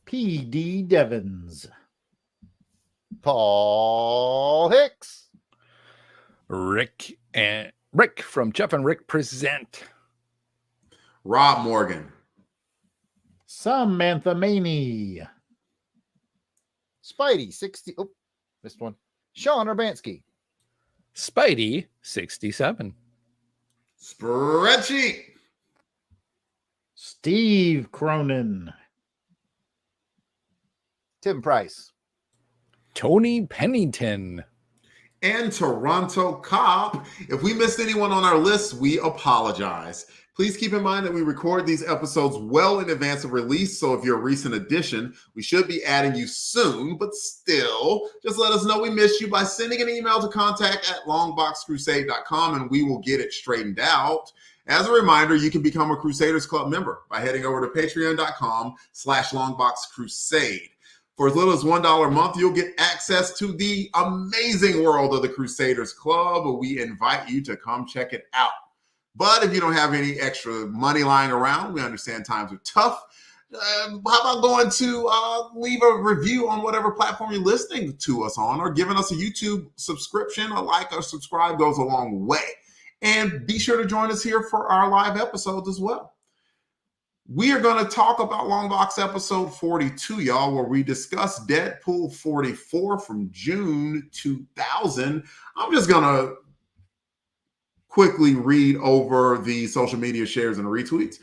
A: P.D. Devons.
D: Paul Hicks.
B: Rick from Jeff and Rick Present.
C: Rob Morgan.
A: Samantha Maney.
D: Spidey 60. Oh, missed one. Sean Urbanski.
B: Spidey 67.
C: Spreadsheet.
A: Steve Cronin.
D: Tim Price.
B: Tony Pennington.
C: And Toronto Cop. If we missed anyone on our list, we apologize. Please keep in mind that we record these episodes well in advance of release, so if you're a recent addition, we should be adding you soon, but still, just let us know we missed you by sending an email to contact@longboxcrusade.com and we will get it straightened out. As a reminder, you can become a Crusaders Club member by heading over to patreon.com/longboxcrusade. For as little as $1 a month, you'll get access to the amazing world of the Crusaders Club. We invite you to come check it out. But if you don't have any extra money lying around, we understand times are tough. How about going to leave a review on whatever platform you're listening to us on, or giving us a YouTube subscription? A like or subscribe goes a long way. And be sure to join us here for our live episodes as well. We are going to talk about Longbox episode 42, y'all, where we discuss Deadpool 44 from June 2000. I'm just going to quickly read over the social media shares and retweets.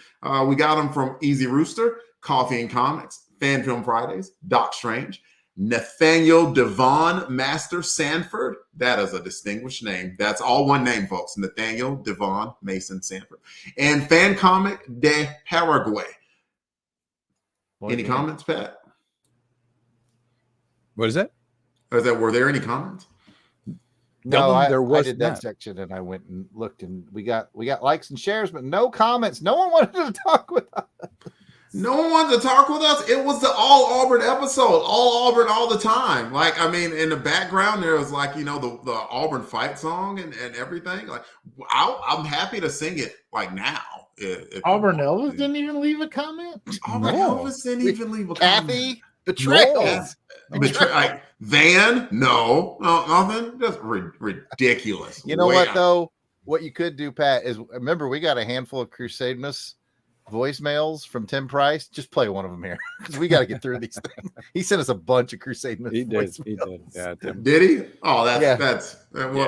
C: We got them from Easy Rooster, Coffee and Comics, Fan Film Fridays, Doc Strange, Nathaniel Devon Master Sanford. That is a distinguished name. That's all one name, folks. Nathaniel Devon Mason Sanford. And Fan Comic de Paraguay. Any comments, Pat?
B: What is that?
C: Were there any comments?
D: No, I
B: was
D: did
B: not.
D: that section and I went and looked and we got likes and shares, but no comments. No one wanted to talk with us.
C: No one wanted to talk with us. It was the all Auburn episode, all Auburn all the time. Like, I mean, in the background there was like, you know, the Auburn fight song and everything. Like, I'm happy to sing it like now. If
A: Auburn Elvis didn't even leave a comment.
C: Auburn Elvis didn't even leave a comment.
D: Kathy, betrayals.
C: Like Van, no, nothing. Just ridiculous.
D: You know what though? What you could do, Pat, is remember we got a handful of Crusademus voicemails from Tim Price. Just play one of them here because we got to get through these things. He sent us a bunch of Crusademus.
B: He did.
D: voicemails.
B: He did. Yeah, Tim.
C: Did he? Oh,
D: Yeah.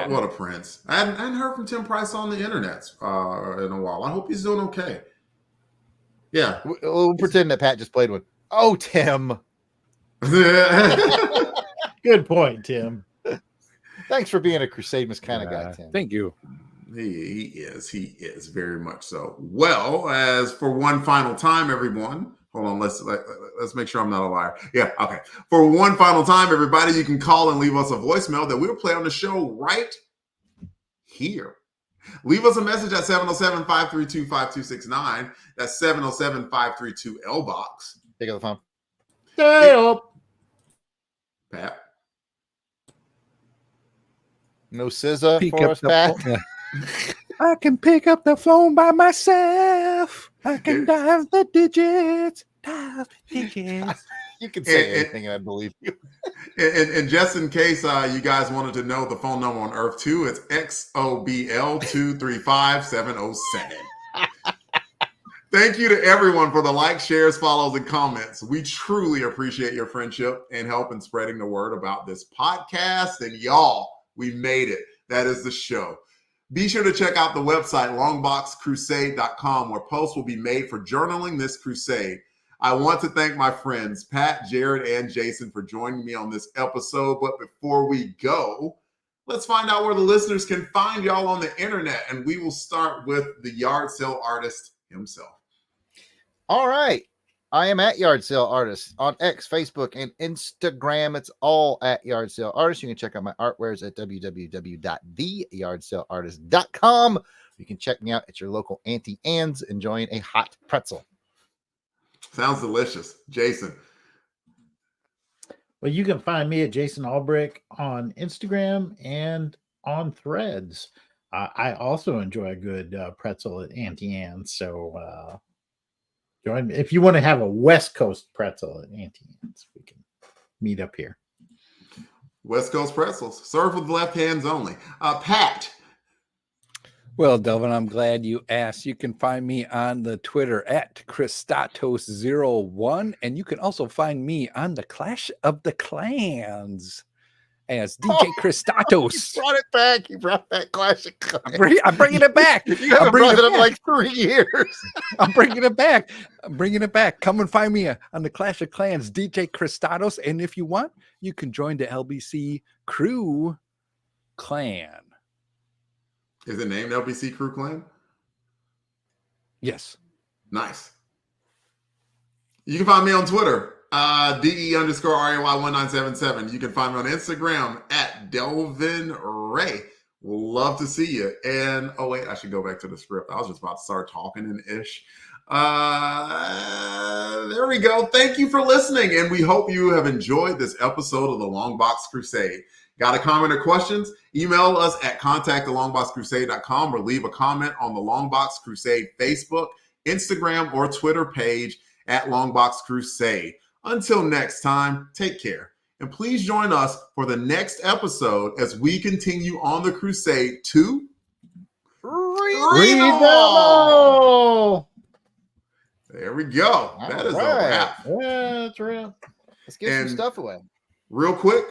C: What a prince. I hadn't heard from Tim Price on the internet in a while. I hope he's doing okay. Yeah.
D: We'll pretend that Pat just played one. Oh, Tim.
A: Good point, Tim.
D: Thanks for being a Crusademus kind of guy, Tim.
B: Thank you.
C: He is very much so. Well, as for one final time, everyone, hold on, let's make sure I'm not a liar. Yeah, okay. For one final time, everybody, you can call and leave us a voicemail that we'll play on the show right here. Leave us a message at 707-532-5269. That's 707-532-LBOX.
D: Pick up the phone.
C: Pat.
D: No SZA
B: Pick
D: for
B: up
D: us,
B: the
D: Pat.
B: phone. I can pick up the phone by myself. I can dive the digits.
D: You can say anything and I believe you.
C: And just in case you guys wanted to know the phone number on Earth 2, it's XOBL235707. Thank you to everyone for the likes, shares, follows, and comments. We truly appreciate your friendship and help in spreading the word about this podcast. And y'all, we made it. That is the show. Be sure to check out the website, longboxcrusade.com, where posts will be made for journaling this crusade. I want to thank my friends, Pat, Jared, and Jason for joining me on this episode. But before we go, let's find out where the listeners can find y'all on the internet. And we will start with the yard sale artist himself.
D: All right. I am at Yard Sale Artist on X, Facebook, and Instagram. It's all at Yard Sale Artist. You can check out my artwares at www.theyardsaleartist.com. You can check me out at your local Auntie Anne's enjoying a hot pretzel.
C: Sounds delicious. Jason.
A: Well, you can find me at Jason Albrick on Instagram and on Threads. I also enjoy a good pretzel at Auntie Anne's. So join me. If you want to have a West Coast pretzel at Auntie Anne's, we can meet up here.
C: West Coast pretzels. Served with left hands only. Pat.
B: Well, Delvin, I'm glad you asked. You can find me on the Twitter at Christatos01, and you can also find me on the Clash of the Clans as DJ Christatos.
D: You brought it back. You brought that classic.
B: I'm bringing it back.
D: You haven't brought it up in like 3 years.
B: I'm bringing it back. Come and find me on the Clash of Clans, DJ Christatos. And if you want, you can join the LBC Crew Clan.
C: Is it named LBC Crew Clan?
B: Yes.
C: Nice. You can find me on Twitter, DE_RAY1977. You can find me on Instagram at Delvin Ray. Love to see you. And oh wait, I should go back to the script. I was just about to start talking in ish. There we go. Thank you for listening, and we hope you have enjoyed this episode of the Longbox Crusade. Got a comment or questions? Email us at contact@longboxcrusade.com or leave a comment on the Longbox Crusade Facebook, Instagram, or Twitter page at Longbox Crusade. Until next time, take care. And please join us for the next episode as we continue on the crusade to read them all. There we go. That is a wrap.
A: Yeah, that's a wrap.
D: Let's get some stuff away.
C: Real quick,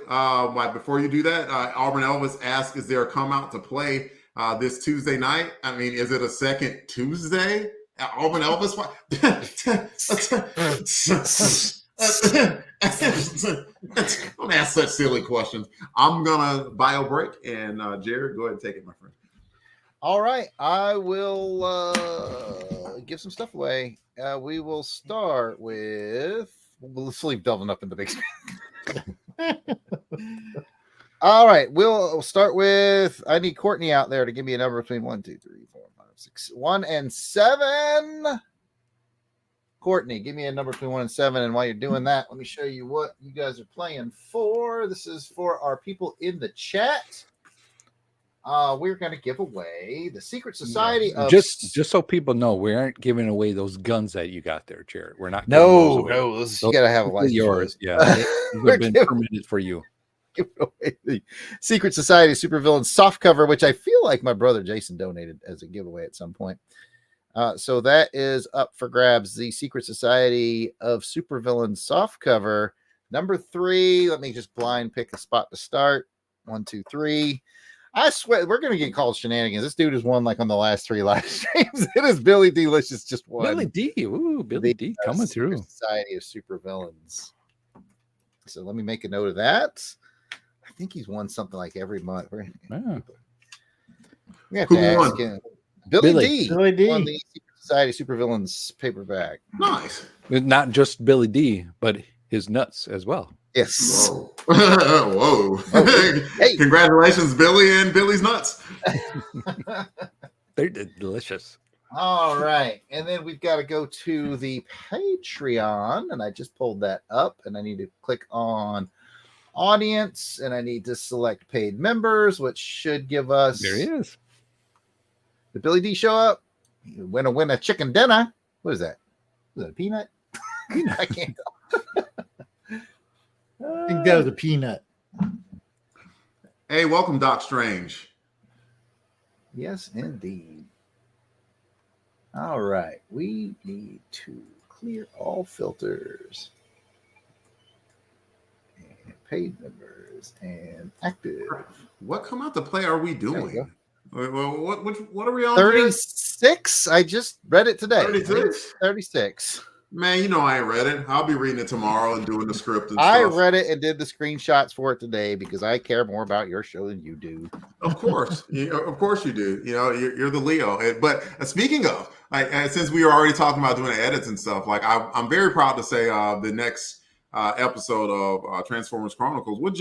C: before you do that, Auburn Elvis asked, is there a come out to play this Tuesday night? I mean, is it a second Tuesday? Auburn Elvis? Don't ask such silly questions. I'm going to bio break, and Jared, go ahead and take it, my friend.
D: All right. I will give some stuff away. We will start with, let's leave Delvin up in the basement. All right, we'll start with. I need Courtney out there to give me a number between 1, 2, 3, 4, 5, 6, 1 and 7. Courtney, give me a number between 1 and 7. And while you're doing that, let me show you what you guys are playing for. This is for our people in the chat. We're going to give away the Secret Society of
B: just so people know, we aren't giving away those guns that you got there, Jared. We're not.
D: No, you got to have a license.
B: Yours, yeah. They've been permitted for you.
D: Give away the Secret Society of Supervillains softcover, which I feel like my brother Jason donated as a giveaway at some point. So that is up for grabs. The Secret Society of Supervillains softcover number 3. Let me just blind pick a spot to start. 1, 2, 3. I swear we're gonna get called shenanigans. This dude has won like on the last 3 live streams. It is Billy Delicious just won.
B: Billy D. Ooh, Billy D coming through.
D: Society of Supervillains. So let me make a note of that. I think he's won something like every month.
B: Yeah.
D: We have to ask him. Billy D.
A: Billy D.
D: Won the Secret Society of Supervillains paperback.
C: Nice.
B: Not just Billy D, but his nuts as well.
D: Yes.
C: Whoa. Whoa.
D: Hey.
C: Congratulations, Billy and Billy's nuts.
B: They're delicious.
D: All right. And then we've got to go to the Patreon. And I just pulled that up. And I need to click on audience. And I need to select paid members, which should give us.
B: There he is.
D: Did Billy D show up? You win a chicken dinner. What is that? Is that a peanut? I can't tell.
A: I think that was a peanut.
C: Hey, welcome, Doc Strange.
D: Yes, indeed. All right. We need to clear all filters. And paid members and active.
C: What come out to play are we doing? What are we on?
D: 36? I just read it today.
C: 36?
D: 36.
C: Man, you know I ain't read it. I'll be reading it tomorrow and doing the script and
D: I
C: stuff.
D: read it and did the screenshots for it today because I care more about your show than you do.
C: Of course. Of course you do. You know, you're the Leo. But speaking of, since we were already talking about doing the edits and stuff, like I'm very proud to say the next episode of Transformers Chronicles with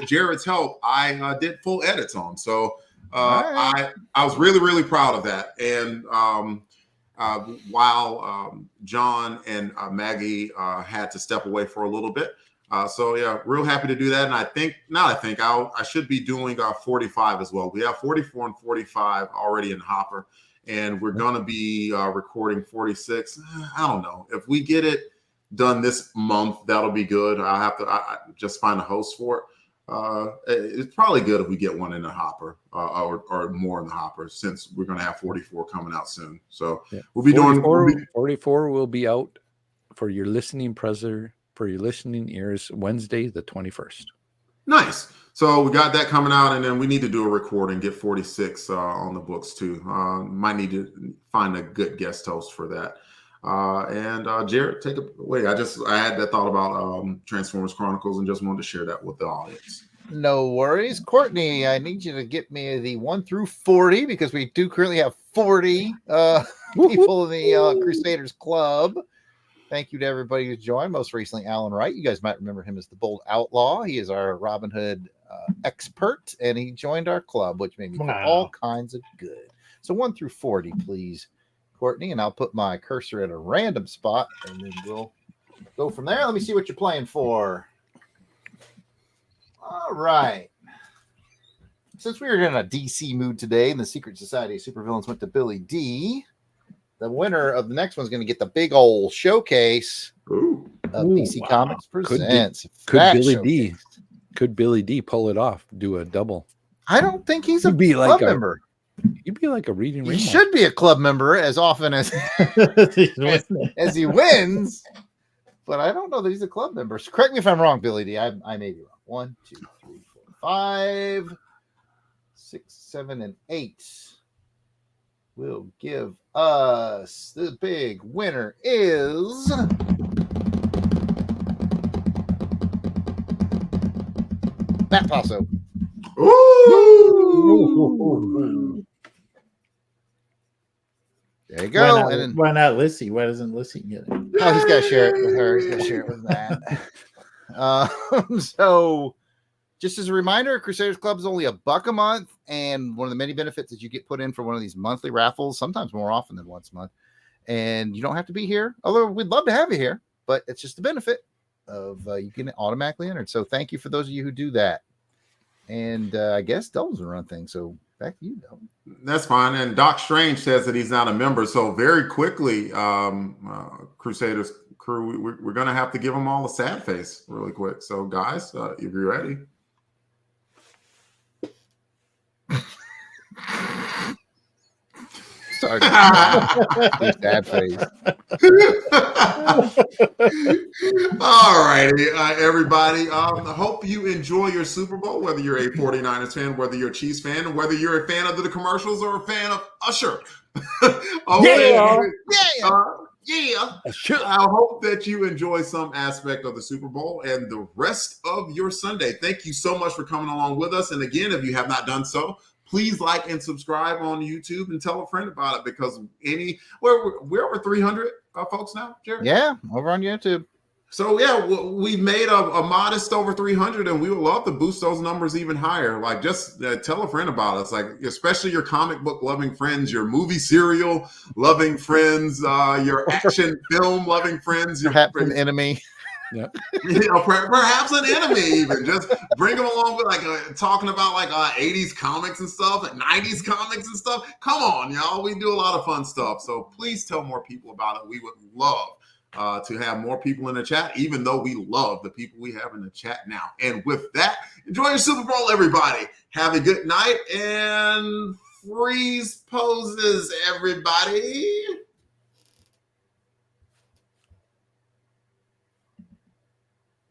C: Jared's help, I did full edits on. So I was really, really proud of that. And while John and Maggie had to step away for a little bit. So yeah, real happy to do that. And I should be doing 45 as well. We have 44 and 45 already in hopper, and we're going to be recording 46. I don't know. If we get it done this month, that'll be good. I'll have to just find a host for it. It's probably good if we get one in the hopper or more in the hopper, since we're going to have 44 coming out soon. So we'll be
B: 44 will be out for your listening for your listening ears Wednesday the 21st.
C: Nice. So we got that coming out, and then we need to do a recording, get 46 on the books too. Might need to find a good guest host for that. And Jared, take it away. I had that thought about Transformers Chronicles and just wanted to share that with the audience.
D: No worries. Courtney, I need you to get me the 1 through 40 because we do currently have 40 people in the Crusaders Club. Thank you to everybody who's joined. Most recently, Alan Wright. You guys might remember him as the Bold Outlaw. He is our Robin Hood expert, and he joined our club, which made me feel all kinds of good. So 1 through 40, please, Courtney, and I'll put my cursor at a random spot, and then we'll go from there. Let me see what you're playing for. All right. Since we were in a DC mood today, and the Secret Society of Supervillains went to Billy D, the winner of the next one's going to get the big old showcase of DC Comics Presents.
B: Could Billy D pull it off? Do a double?
D: I don't think he's a club member.
B: You'd be like a reading.
D: He should be a club member as often as as he wins, but I don't know that he's a club member. So correct me if I'm wrong, Billy D. I may be wrong. 1, 2, 3, 4, 5, 6, 7, and 8 will give us the big winner is Matt Passo.
C: Ooh.
D: There you go.
A: Why not Lissy? Why doesn't Lissy get it?
D: Oh, he's got to share it with her. He's got to share it with Matt. So just as a reminder, Crusaders Club is only $1 a month, and one of the many benefits is you get put in for one of these monthly raffles, sometimes more often than once a month. And you don't have to be here, although we'd love to have you here, but it's just the benefit of you getting automatically entered. So thank you for those of you who do that. And I guess Delvin's will run things. So back to you, Delvin.
C: That's fine. And Doc Strange says that he's not a member. So very quickly, Crusaders crew, we're going to have to give them all a sad face really quick. So guys, if you're ready.
D: Sorry. Sad face.
C: All righty, everybody. Hope you enjoy your Super Bowl, whether you're a 49ers fan, whether you're a Chiefs fan, and whether you're a fan of the commercials or a fan of Usher.
D: Yeah.
C: I hope that you enjoy some aspect of the Super Bowl and the rest of your Sunday. Thank you so much for coming along with us. And again, if you have not done so, please like and subscribe on YouTube and tell a friend about it, because we're over 300 folks now, Jared.
D: Yeah, over on YouTube.
C: So yeah, we made a modest over 300, and we would love to boost those numbers even higher. Like, just tell a friend about us, like especially your comic book loving friends, your movie serial loving friends, your action film loving friends, your
D: perhaps an enemy.
B: Yeah,
C: perhaps an enemy. Even just bring them along with talking about 80s comics and stuff, and 90s comics and stuff. Come on, y'all, we do a lot of fun stuff. So please tell more people about it. We would love to have more people in the chat, even though we love the people we have in the chat now. And with that, enjoy your Super Bowl, everybody. Have a good night and freeze poses, everybody.